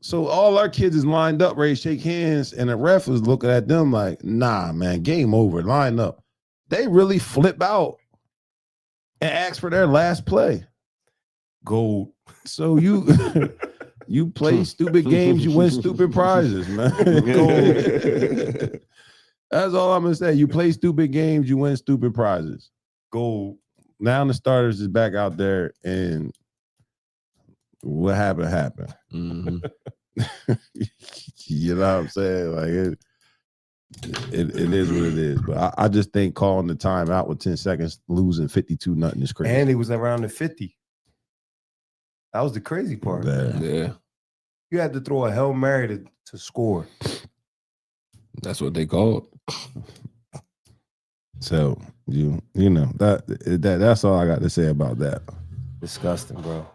So all our kids is lined up, ready to shake hands, and the ref was looking at them like, nah, man, game over, line up. They really flip out and ask for their last play. Gold. So you play stupid games, you win stupid prizes, man. Gold. That's all I'm gonna say. You play stupid games, you win stupid prizes. Gold. Now the starters is back out there, and what happened. Mm-hmm. You know what I'm saying? Like it is what it is. But I just think calling the time out with 10 seconds, losing 52-0 is crazy. And he was around the 50. That was the crazy part. Yeah, You had to throw a Hail Mary to score. that's what they called. So you know that's all I got to say about that. Disgusting, bro.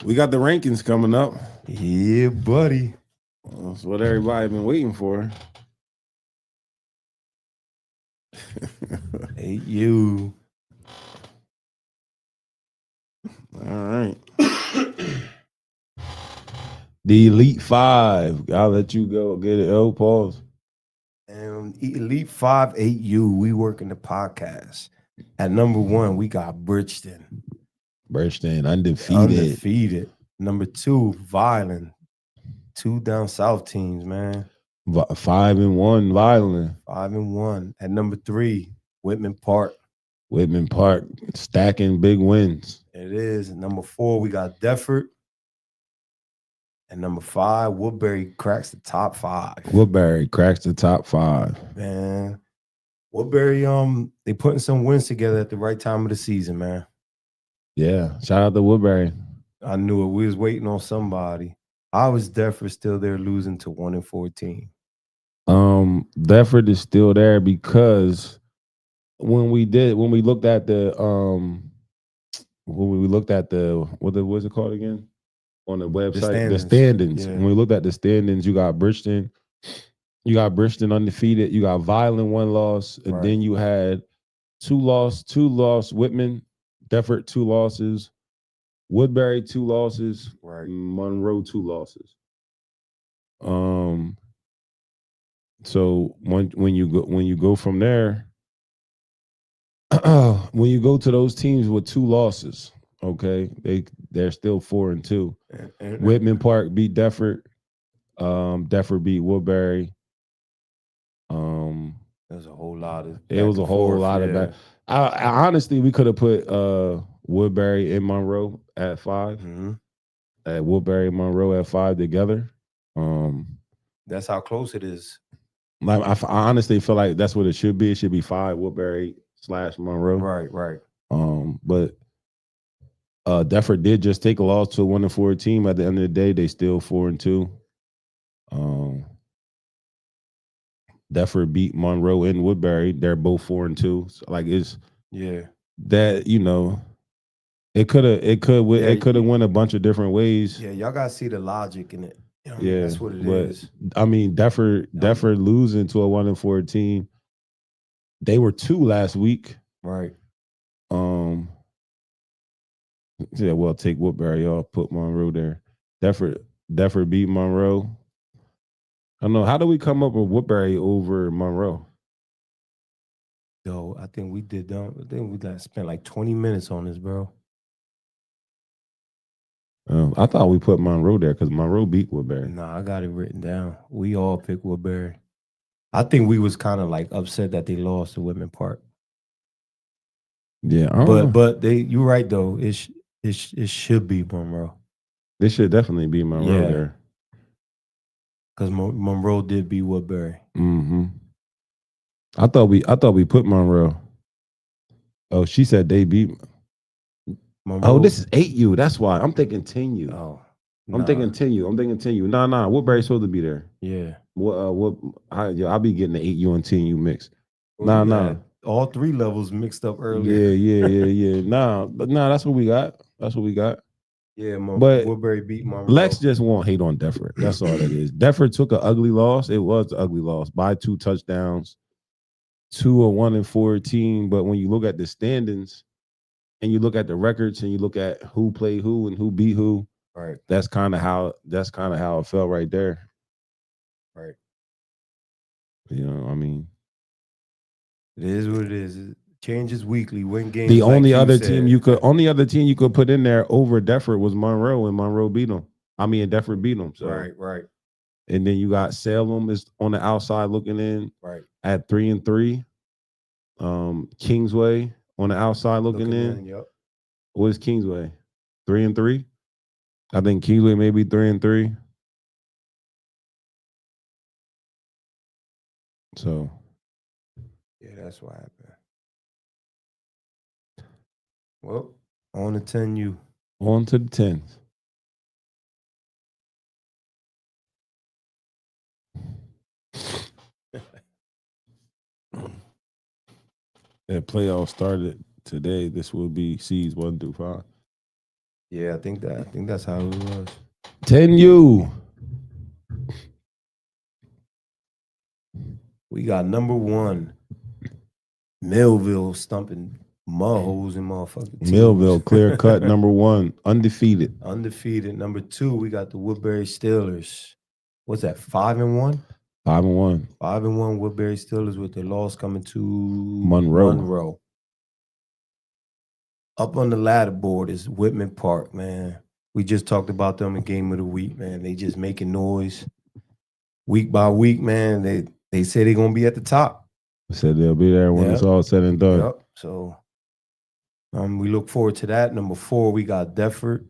We got the rankings coming up. Yeah, buddy. That's what everybody been waiting for. Hey, you. All right. The Elite Five. I'll let you go. Get it. Oh, pause. And Elite 5 8U, we work in the podcast. At number 1, we got Bridgeton. Bridgeton, undefeated. Number 2, Violent. 2 down south teams, man. 5-1, Violent. 5-1. At number 3, Whitman Park. Whitman Park, stacking big wins. It is. At number 4, we got Defford. And number 5, Woodbury cracks the top 5. Woodbury cracks the top 5. Man, Woodbury, they putting some wins together at the right time of the season, man. Yeah, shout out to Woodbury. I knew it. We was waiting on somebody. I was Defford still there, losing to 1-14. Defford is still there because when we looked at the what's it called again? On the website, the standings. Yeah. When we looked at the standings, you got Bridgeton undefeated. You got Violent 1 loss, and then you had 2 loss. Whitman, Defford 2 losses, Woodbury 2 losses, Monroe 2 losses. So when you go from there, when you go to those teams with 2 losses. Okay, they're still 4-2. Whitman Park beat Defford. Defford beat Woodbury. There's a whole lot of. It was a whole lot of back. I honestly, we could have put Woodbury and Monroe at 5. Mm-hmm. At Woodbury and Monroe at 5 together. That's how close it is. Like I honestly feel like that's what it should be. It should be 5 Woodbury / Monroe. Right. But Defford did just take a loss to a 1-4 team. At the end of the day, they still 4-2. Defford beat Monroe and Woodbury. They're both 4-2. So like it's that it could have went a bunch of different ways. Yeah, y'all gotta see the logic in it. You know what I mean? That's what it is. I mean, Defford losing to a 1-4 team. They were 2 last week. Right. Yeah, well, take Woodbury off, put Monroe there. Defford beat Monroe. I don't know. How do we come up with Woodbury over Monroe? Yo, I think we did. I think we spent like 20 minutes on this, bro. I thought we put Monroe there because Monroe beat Woodbury. Nah, I got it written down. We all picked Woodbury. I think we was kind of like upset that they lost to Whitman Park. Yeah, but you're right though. It should be Monroe. They should definitely be Monroe there. Because Monroe did beat Woodbury. Mm-hmm. I thought we put Monroe. Oh, she said they beat Monroe. Oh, this is 8U. That's why I'm thinking 10U. Oh, I'm thinking 10U. Nah. Woodbury's supposed to be there. Yeah. I'll be getting the 8U and 10U mix. Nah. All 3 levels mixed up earlier. Yeah. Nah, that's what we got. Yeah, but Woodbury beat Monroe. Lex just won't hate on Defford. That's all it is. Defford took an ugly loss. It was an ugly loss by 2 touchdowns to a 1-4 team. But when you look at the standings and you look at the records and you look at who played who and who beat who, right? That's kind of how it felt right there. Right. You know, I mean, it is what it is. It changes weekly. Win games. The only other team you could put in there over Defford was Monroe, and Monroe beat them. I mean, Defford beat them. So. Right. And then you got Salem is on the outside looking in. Right. At 3-3. Kingsway on the outside looking in. Yep. What is Kingsway? 3-3. I think Kingsway may be 3-3. So. Yeah, that's what happened. Well, On the 10U. On to the 10s. That playoff started today. This will be seeds 1 through 5. Yeah, I think that's how it was. 10U. We got number 1, Millville stumping mud holes in motherfucking teams. Millville, clear cut, number 1, undefeated. Undefeated. Number 2, we got the Woodbury Steelers. What's that? 5-1? 5-1. 5-1 Woodbury Steelers with their loss coming to Monroe. Up on the ladder board is Whitman Park, man. We just talked about them in Game of the Week, man. They just making noise week by week, man. They say they're gonna be at the top. Said they'll be there when it's all said and done. Yep. So we look forward to that. Number 4, we got Deptford.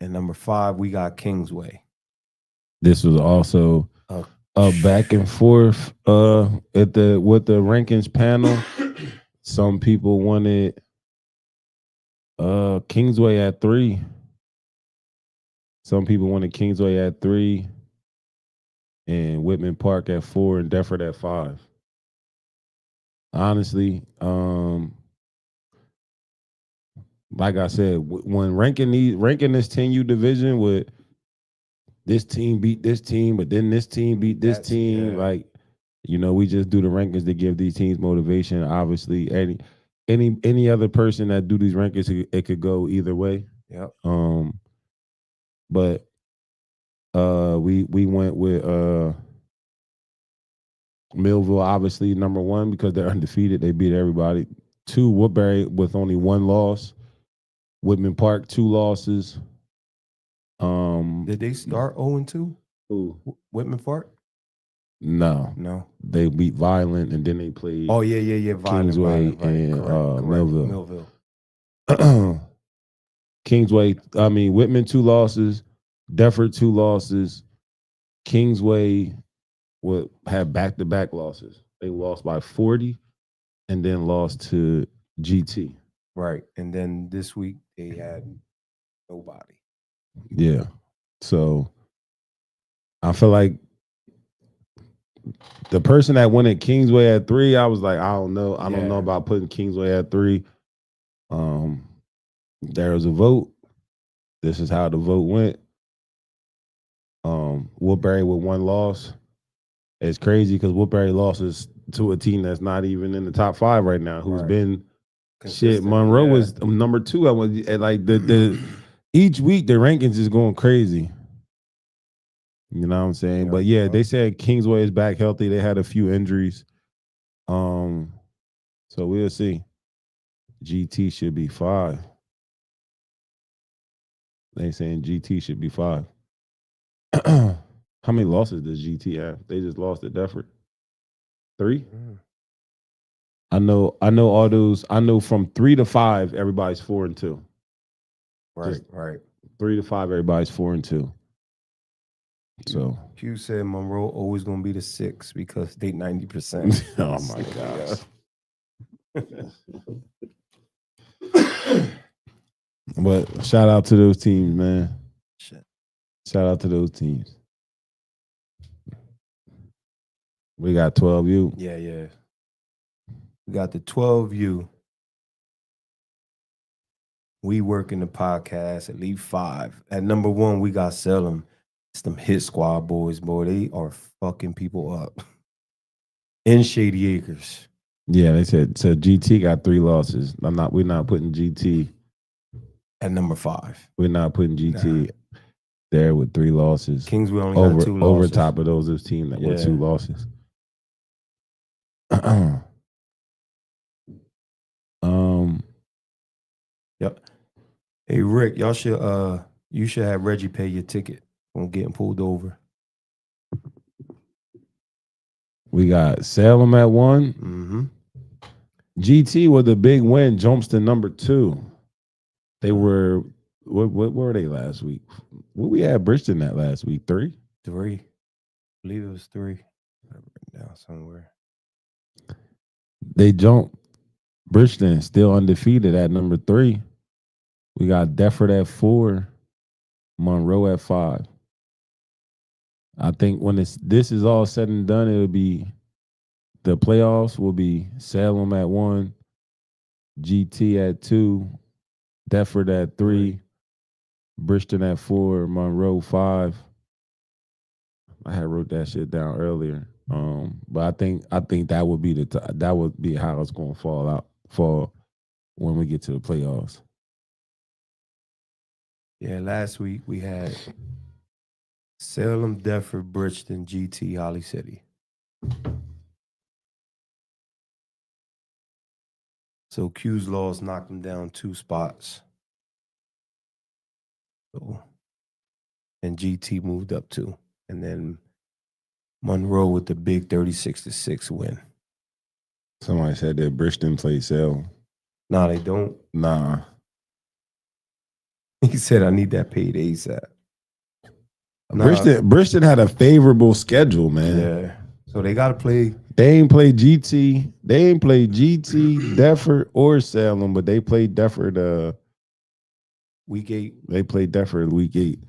And number 5, we got Kingsway. This was also a back and forth with the rankings panel. Some people wanted Kingsway at 3. Some people wanted Kingsway at 3 and Whitman Park at 4 and Deptford at 5. Honestly, like I said, when ranking this 10U division with this team beat this team, but then this team beat this team, like, we just do the rankings to give these teams motivation. Obviously, any other person that do these rankings, it could go either way. Yep. But we went with Millville, obviously number 1 because they're undefeated. They beat everybody. 2, Woodbury with only 1 loss. Whitman Park 2 losses. Did they start 0-2? Who? Whitman Park? No. They beat Violent and then they played. Oh yeah. Kingsway Violent, and correct. Millville. Whitman 2 losses, Deptford 2 losses. Kingsway would have back-to-back losses. They lost by 40 and then lost to GT. Right. And then this week they had nobody. Yeah. So I feel like the person that wanted Kingsway at 3, I was like, I don't know. I don't know about putting Kingsway at 3. There was a vote. This is how the vote went. Woodbury with 1 loss. It's crazy because Woodbury losses to a team that's not even in the top 5 right now, who's been shit. Monroe was number 2. I was like the each week the rankings is going crazy. You know what I'm saying? Yep. But yeah, they said Kingsway is back healthy. They had a few injuries. So we'll see. GT should be 5. They saying GT should be 5. How many losses does GT have? They just lost at Deptford. 3? I know all those. I know from 3 to 5, everybody's 4-2. Right. 3 to 5, everybody's 4-2. So Q said Monroe always gonna be the 6 because they 90%. oh my gosh. But shout out to those teams, man. Shout out to those teams. We got 12U. Yeah. We got the 12U. We work in the podcast at least 5. At number 1, we got Salem. It's them Hit Squad boys, boy. They are fucking people up. In Shady Acres. Yeah, they said so GT got 3 losses. We're not putting GT at number 5. We're not putting GT there with 3 losses. Kingsville only got 2 losses. Over top of those team that with 2 losses. Yep. Hey Rick, you should have Reggie pay your ticket on getting pulled over. We got Salem at 1. Mm-hmm. GT with a big win, jumps to number 2. They were what were they last week? What we had Bridgeton at last week? 3? 3. I believe it was 3. I have it written down somewhere. They jumped Bridgeton, still undefeated at number 3. We got Defford at 4, Monroe at 5. I think when this is all said and done, it'll be the playoffs will be Salem at 1, GT at 2, Defford at 3, Bridgeton at 4, Monroe 5. I had wrote that shit down earlier. But I think that would be that would be how it's going to fall when we get to the playoffs. Yeah, last week we had Salem, Defford, Bridgeton, GT, Holly City. So Q's loss knocked them down 2 spots. So, and GT moved up 2. And then Monroe with the big 36-6 win. Somebody said that Bridgeton played Salem. Nah, they don't. Nah. He said, I need that paid ASAP. Bridgeton had a favorable schedule, man. Yeah. So they got to play. They ain't played GT. They ain't played GT, Defford, or Salem, but they played Defford week 8. They played Defford week 8.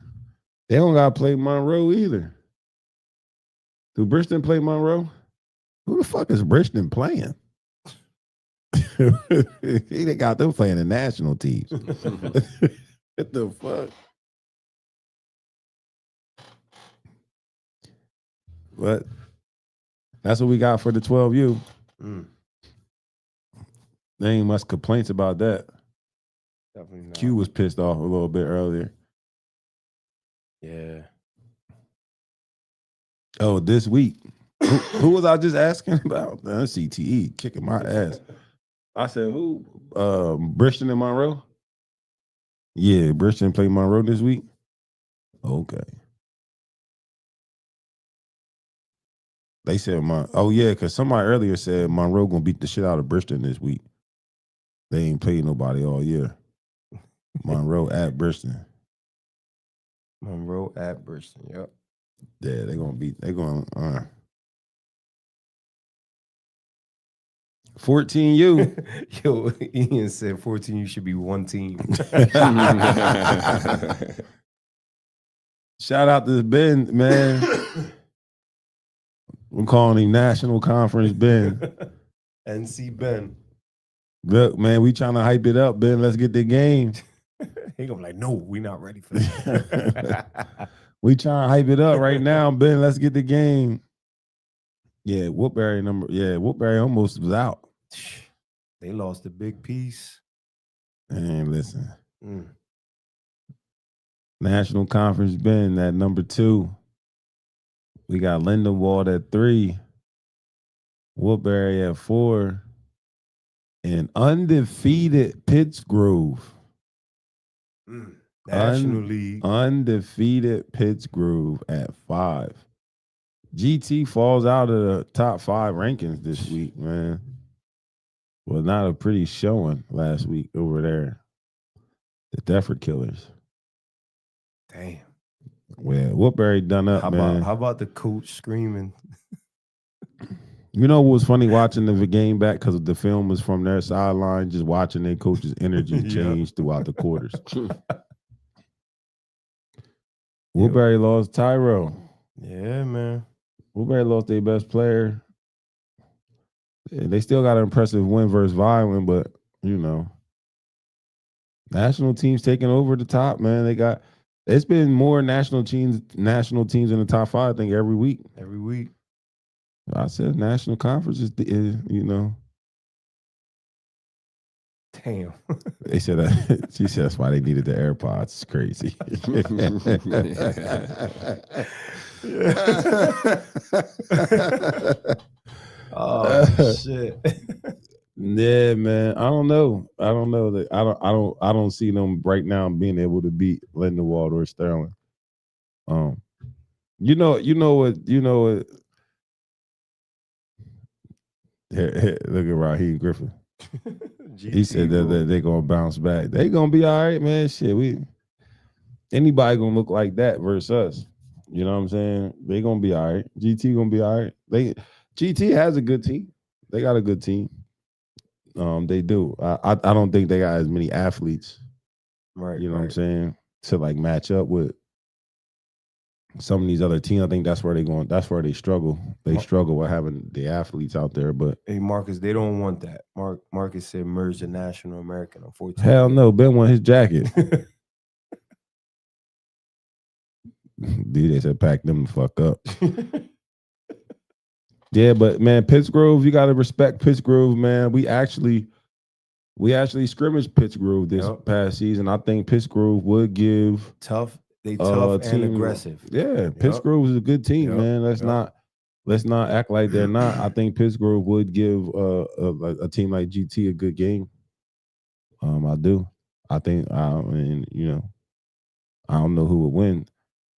They don't got to play Monroe either. Do Bridgeton play Monroe? Who the fuck is Bridgeton playing? They got them playing the national teams. What the fuck? But that's what we got for the 12U. There ain't much complaints about that. Definitely not. Q was pissed off a little bit earlier. Yeah. Oh, this week. Who was I just asking about? The CTE kicking my ass. I said, who? Bridgeton and Monroe? Yeah, Bridgeton played Monroe this week. Okay. They said because somebody earlier said Monroe gonna beat the shit out of Bridgeton this week. They ain't played nobody all year. Monroe at Bridgeton. Monroe at Bridgeton, yep. Yeah, they're going 14U. Yo, Ian said 14U should be one team. Shout out to Ben, man. I'm calling him National Conference Ben. NC Ben. Look, man, we trying to hype it up, Ben. Let's get the game. He gonna be like, no, we not ready for that. We trying to hype it up right now, Ben. Let's get the game. Yeah, Woodbury almost was out. They lost a big piece. And listen. National Conference Ben at number 2. We got Lindenwold at 3. Woodbury at 4. And undefeated Pittsgrove. National League. Undefeated Pittsgrove at 5. GT falls out of the top 5 rankings this week, man. Well, not a pretty showing last week over there. The Defford Killers. Damn. Well, Woodbury done up, man. How about the coach screaming? You know what was funny watching the game back because the film was from their sideline, just watching their coach's energy change throughout the quarters. Woodbury lost Tyro. Yeah, man. Woodbury lost their best player. They still got an impressive win versus Violin, but national teams taking over the top, man. It's been more national teams in the top 5, I think, every week. Every week. I said national conference is Damn. They said that. She said that's why they needed the AirPods. It's crazy. Oh shit. Yeah, man. I don't know. I don't see them right now being able to beat Lindenwold or Sterling. You know what. Look at Raheem Griffin. He said that they're gonna bounce back. They gonna be all right, man. Shit, anybody gonna look like that versus us. You know what I'm saying? They gonna be all right. GT gonna be all right. GT has a good team. They got a good team. They do. I don't think they got as many athletes Right. You know what I'm saying? To like match up with some of these other teams. I think that's where that's where they struggle. They struggle with having the athletes out there. But Hey, Marcus, they don't want that. Marcus said merge the National American, unfortunately. hell no, Ben want his jacket. Dude, they said pack them the fuck up. Yeah, but man, Pittsgrove, you gotta respect Pittsgrove, man. We actually scrimmaged Pittsgrove this past season. I think Pittsgrove would give tough. They tough and aggressive. Yeah, Pittsgrove is a good team, man. Let's not act like they're not. I think Pittsgrove would give a team like GT a good game. I do. I think. I mean, you know, I don't know who would win.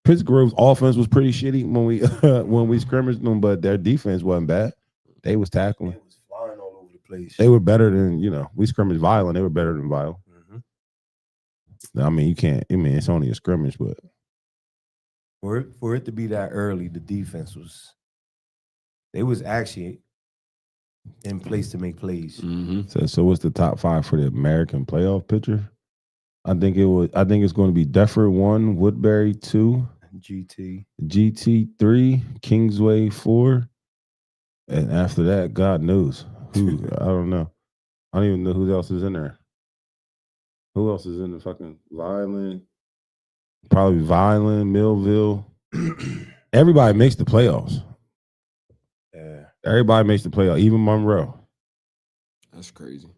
Pittsgrove's offense was pretty shitty when we scrimmaged them, but their defense wasn't bad. They was tackling. It was flying all over the place. They were better than, we scrimmaged Violent. They were better than Violent. I mean, you can't. I mean, it's only a scrimmage, but for it to be that early, the defense was actually in place to make plays. So what's the top 5 for the American playoff picture? I think it's going to be Defford 1, Woodbury 2, GT 3, Kingsway 4, and after that, God knows who. I don't know. I don't even know who else is in there. Who else is in the fucking Violent? Probably Violent, Millville. Everybody makes the playoffs. Yeah. Everybody makes the playoffs, even Monroe. That's crazy.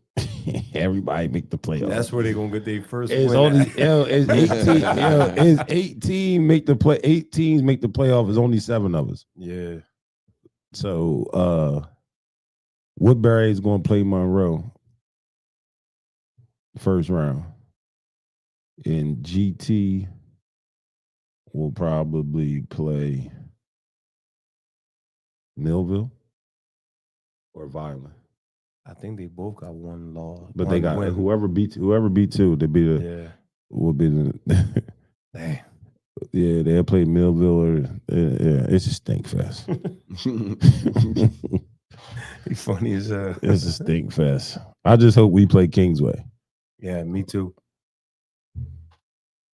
Everybody make the playoffs. That's where they're gonna get their first it's win. Only it's 18. It's 18 make the play. 8 teams make the playoff. It's only 7 of us. Yeah. So Woodbury is going to play Monroe first round, and GT will probably play Millville or Violent. I think they both got one loss, but they got win. whoever beat 2, they be the will be the. Damn. Yeah, they'll play Millville or it's a stink fest. He's funny as It's a stink fest. I just hope we play Kingsway. Yeah, me too.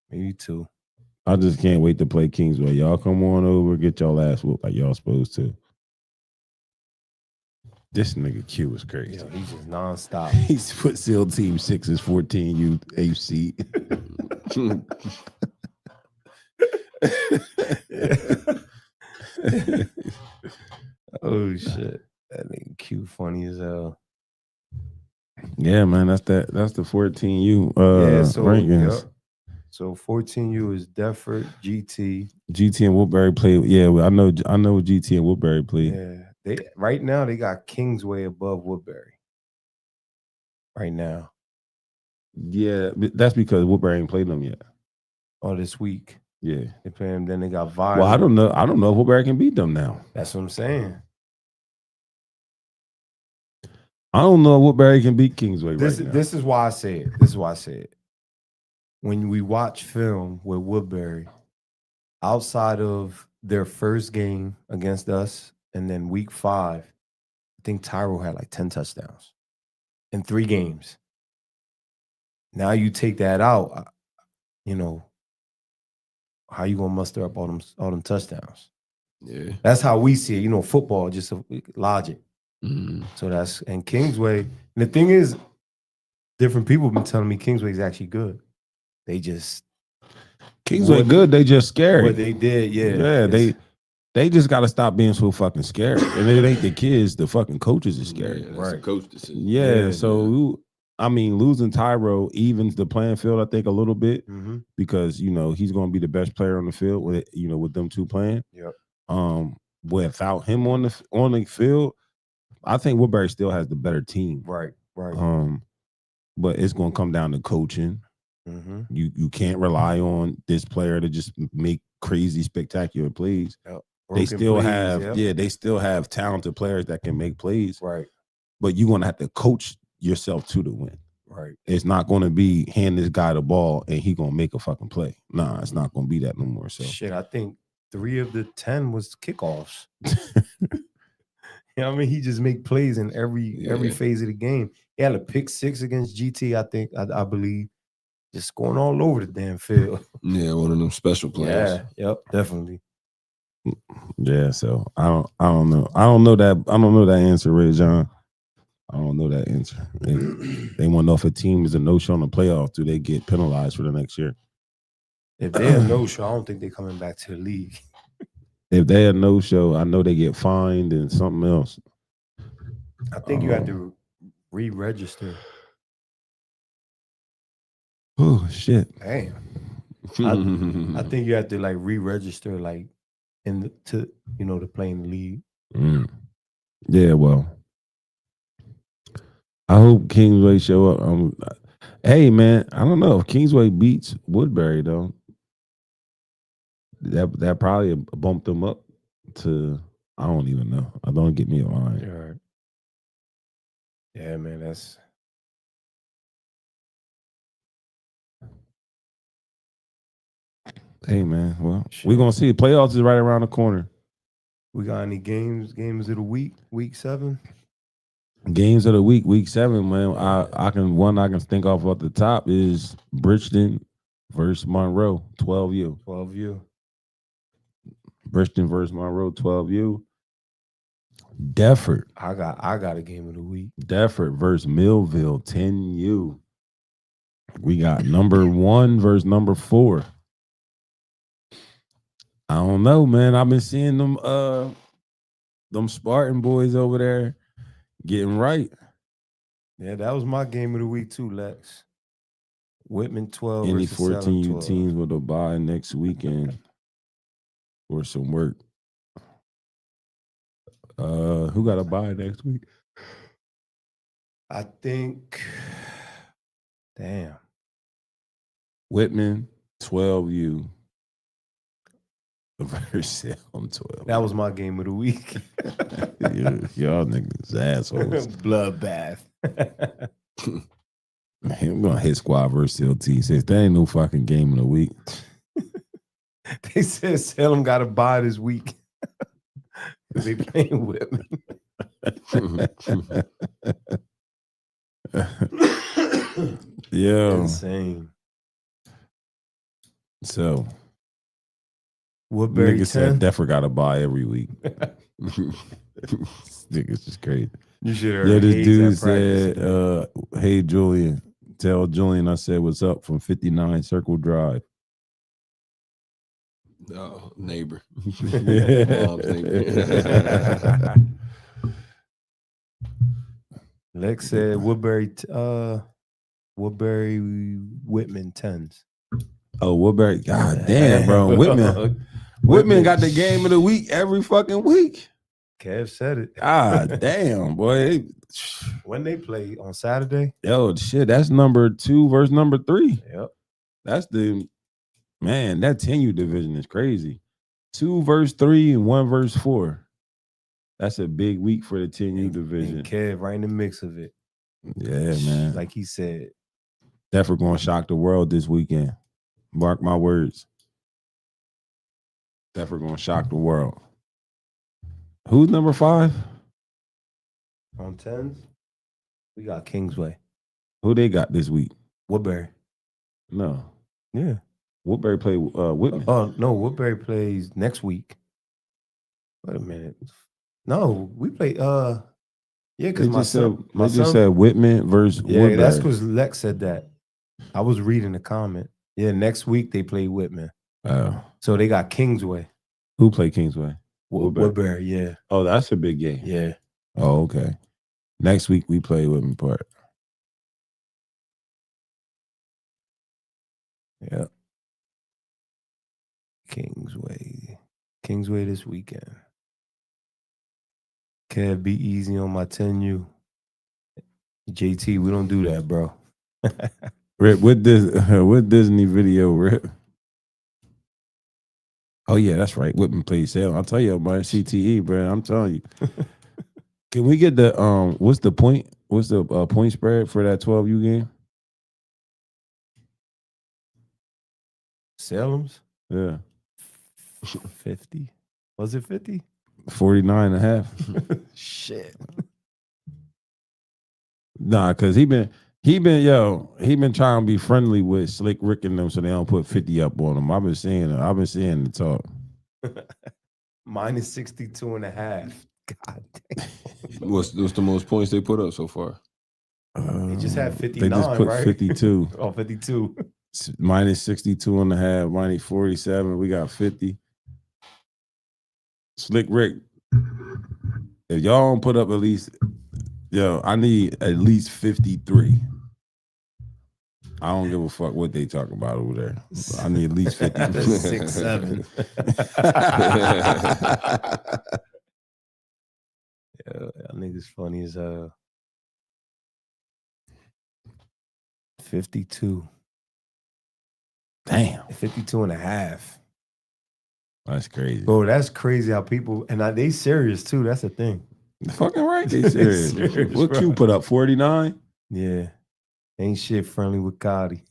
Me too. I just can't wait to play Kingsway. Y'all come on over, get y'all ass whooped like y'all supposed to. This nigga Q is crazy. Yeah, he's just nonstop. He's Foot Seal Team 6's 14U AFC. Oh shit. That nigga Q funny as hell. Yeah, man, that's the 14U rankings. Yep. So 14U is Defford, GT and Woodbury play. Yeah, I know GT and Woodbury play. Yeah. Right now they got Kingsway above Woodbury. Right now. Yeah, that's because Woodbury ain't played them yet. Oh, this week. Yeah. They play them, then they got Violent. Well, I don't know if Woodbury can beat them now. That's what I'm saying. I don't know if Woodbury can beat Kingsway right now. This is why I say it. This is why I say it. When we watch film with Woodbury, outside of their first game against us, and then week 5, I think Tyro had like 10 touchdowns in 3 games. Now you take that out, how you gonna muster up all them touchdowns? Yeah, that's how we see it. Football just logic. Mm-hmm. So and Kingsway. And the thing is, different people have been telling me Kingsway is actually good. They just Kingsway good. They just scary. What they did, yeah. They just got to stop being so fucking scared. And it ain't the kids, the fucking coaches are scary. Yeah, that's a coach decision. Yeah. So losing Tyro evens the playing field, I think, a little bit because he's going to be the best player on the field with them 2 playing. Yep. Without him on the field, I think Woodbury still has the better team. Right. But it's going to come down to coaching. Mm-hmm. You can't rely on this player to just make crazy, spectacular plays. Yep. They still have talented players that can make plays. Right. But you're going to have to coach yourself to win. Right. It's not going to be hand this guy the ball and he going to make a fucking play. Nah, it's not going to be that no more. So shit, I think 3 of the 10 was kickoffs. He just make plays in every phase of the game. He had a pick 6 against GT, I believe. just scoring all over the damn field. Yeah, one of them special players. Yeah, yep, definitely. Yeah, so I don't know. I don't know that answer, Ray John. I don't know that answer. They want to know if a team is a no-show in the playoffs, do they get penalized for the next year? If they're no-show, I don't think they're coming back to the league. If they a no-show, I know they get fined and something else. I think you have to re-register. Oh shit! Damn. I think you have to like re-register like to play in the league. Yeah, well, I hope Kingsway show up. Hey man, I don't know if Kingsway beats Woodbury though. That probably bumped them up to. I don't even know. I don't get me a line. Right. Yeah, man, that's. Hey man, well, we're gonna see. Playoffs is right around the corner. We got any games of the week 7? Games of the week 7, man. I can think off the top is Bridgeton versus Monroe, 12U. 12U. Bridgeton versus Monroe, 12U. Defford. I got a game of the week. Defford versus Millville, 10U. We got number 1 versus number 4. I don't know, man. I've been seeing them Spartan boys over there getting right. Yeah, that was my game of the week too, Lex. Whitman 12 Any versus 14U 12. teams with a bye next weekend or some work. Who got a bye next week? I think. Damn. Whitman 12U versus Salem 12. That was my game of the week. Y'all niggas assholes. Bloodbath. I'm gonna hit squad versus LT. Says that ain't no fucking game of the week. They said Salem got a bye this week. They playing Whitman. Yeah. Insane. So Woodbury niggas said 10. Deffer got to buy every week. Niggas just crazy. You should have Yeah, heard this Hayes dude at practice said, today. hey Julian, tell Julian I said what's up from 59 Circle Drive. Oh, neighbor. Mom's neighbor. Lex said Woodbury Whitman 10s. Oh, Woodbury. God damn, bro. Whitman got the game of the week every fucking week. Kev said it. God damn, boy. When they play on Saturday? Yo, shit, that's number 2 versus number 3. Yep. That's man, that 10U division is crazy. 2 versus 3 and 1 versus 4. That's a big week for the 10U division. And Kev right in the mix of it. Yeah, man. Like he said. Definitely gonna shock the world this weekend. Mark my words. Definitely gonna shock the world. Who's number 5? On 10s, we got Kingsway. Who they got this week? Woodbury. No. Yeah. Woodbury play Whitman. Oh, no. Woodbury plays next week. Wait a minute. No, we play. Yeah, because my son just said Whitman versus Woodbury. Yeah, that's because Lex said that. I was reading the comment. Yeah, next week they play Whitman. Oh. So they got Kingsway. Who play Kingsway? Woodbury, yeah. Oh, that's a big game. Yeah. Oh, okay. Next week we play Whitman Park. Yeah. Kingsway this weekend. Kev, be easy on my 10U. JT, we don't do that, bro. Rip, what Disney video, Rip? Oh yeah, that's right. Whitman plays Salem. I'll tell you about CTE, bro. I'm telling you. Can we get the what's the point? What's the point spread for that 12U game? Salem's? Yeah. 50. Was it 50? 49.5. Shit. Nah, because He been trying to be friendly with Slick Rick and them so they don't put 50 up on him. I've been seeing the talk. Minus 62.5. God damn. What's the most points they put up so far? They just had 59, They just put right? 52. Oh, 52. Minus 62.5, minus 47. We got 50. Slick Rick, if y'all don't put up at least, I need at least 53. I don't give a fuck what they talking about over there. I need at least 53. 6-7. Yeah, that nigga's funny as 52. Damn. 52.5. That's crazy. Bro, that's crazy how people, and they serious too. That's the thing. Fucking right, they serious. Serious, What bro. Q put up, 49? Yeah. Ain't shit friendly with Gotti.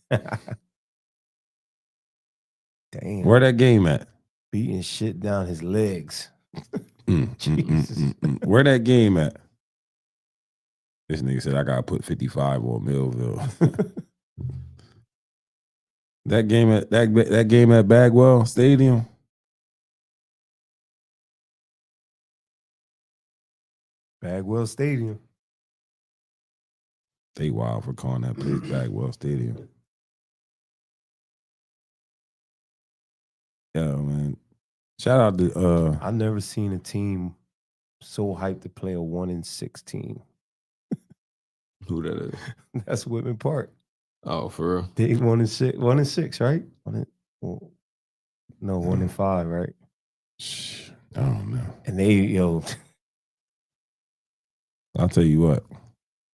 Damn. Where that game at? Beating shit down his legs. Jesus. Where that game at? This nigga said I gotta put 55 on Millville. that game at Bagwell Stadium. Bagwell Stadium. They wild for calling that place Bagwell Stadium. Yeah, man. Shout out to I've never seen a team so hyped to play a 1-6 team. Who that is? That's Whitman Park. Oh, for real? They 1-6, right? 1-5, right? I don't know. And they, I'll tell you what.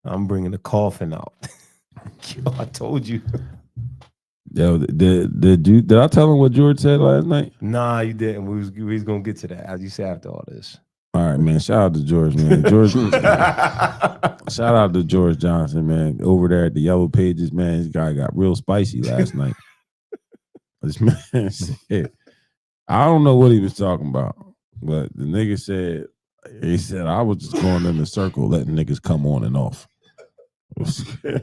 I'm bringing the coffin out. I told you. Yo, did I tell him what George said last night? Nah, you didn't. We was gonna get to that, as you say, after all this. All right, man. Shout out to George, man. Shout out to George Johnson, man. Over there at the Yellow Pages, man. This guy got real spicy last night. This man said, I don't know what he was talking about, but the nigga said, he said, I was just going in the circle letting niggas come on and off. Yeah.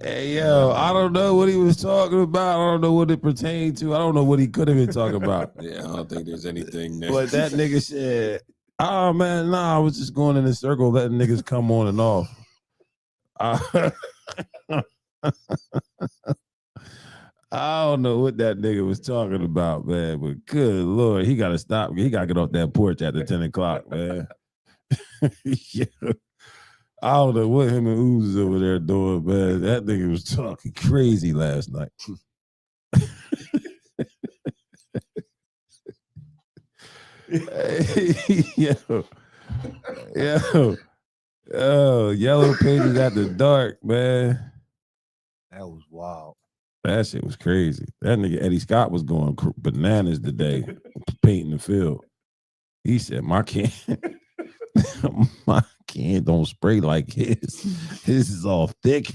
Hey, yo, I don't know what he was talking about. I don't know what it pertained to. I don't know what he could have been talking about. Yeah, I don't think there's anything there. But that nigga said, oh, man, nah, I was just going in a circle letting niggas come on and off. I don't know what that nigga was talking about, man, but good Lord, he got to stop. He got to get off that porch after 10 o'clock, man. Yeah. I don't know what him and Ooze is over there doing, man. That nigga was talking crazy last night. Yo, Yellow Pages after dark, man. That was wild. That shit was crazy. That nigga Eddie Scott was going bananas today, painting the field. He said, my can don't spray like his. His is all thick.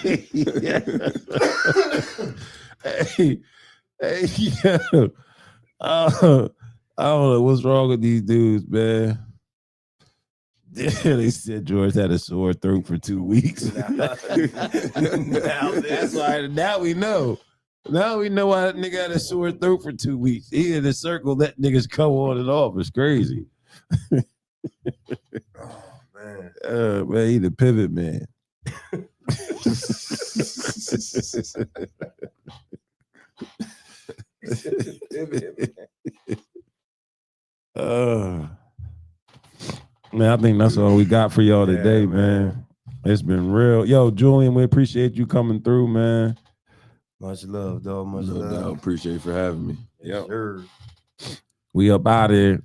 Hey, yeah. I don't know what's wrong with these dudes, man. Yeah, they said George had a sore throat for 2 weeks. That's why now we know. Now we know why that nigga had a sore throat for 2 weeks. He in a circle let niggas come on and off. It's crazy. Oh man. Man, he the pivot man. Man, I think that's all we got for y'all today, man. It's been real. Yo, Julian, we appreciate you coming through, man. Much love, dog. Much No love. doubt. Appreciate you for having me. Yes, sir. We up out of here.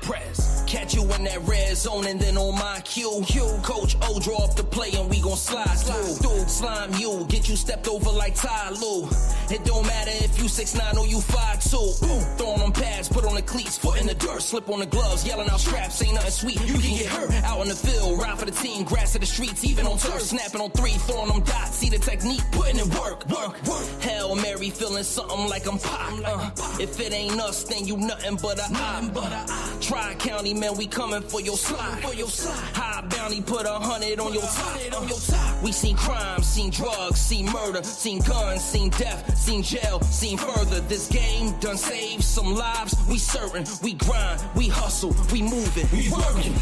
Press, catch you in that red zone and then on my cue. Coach O draw up the play and we gon' slide through. Slime you, get you stepped over like Ty Lue. It don't matter if you 6'9" or you 5'2". Throwing them pads, put on the cleats, foot in the dirt, slip on the gloves, yelling out straps, ain't nothing sweet. You can get hurt out in the field, ride for the team, grass of the streets, even on turf, snapping on 3, throwing them dots, see the technique, putting in work. Hail Mary, feeling something like I'm Pac. If it ain't us, then you nothing but a eye. Tri-County, man, we coming for your slide. High bounty, put 100 on your top. We seen crime, seen drugs, seen murder, seen guns, seen death, seen jail, seen further. This game done saved some lives. We certain, we grind, we hustle, we moving, we working.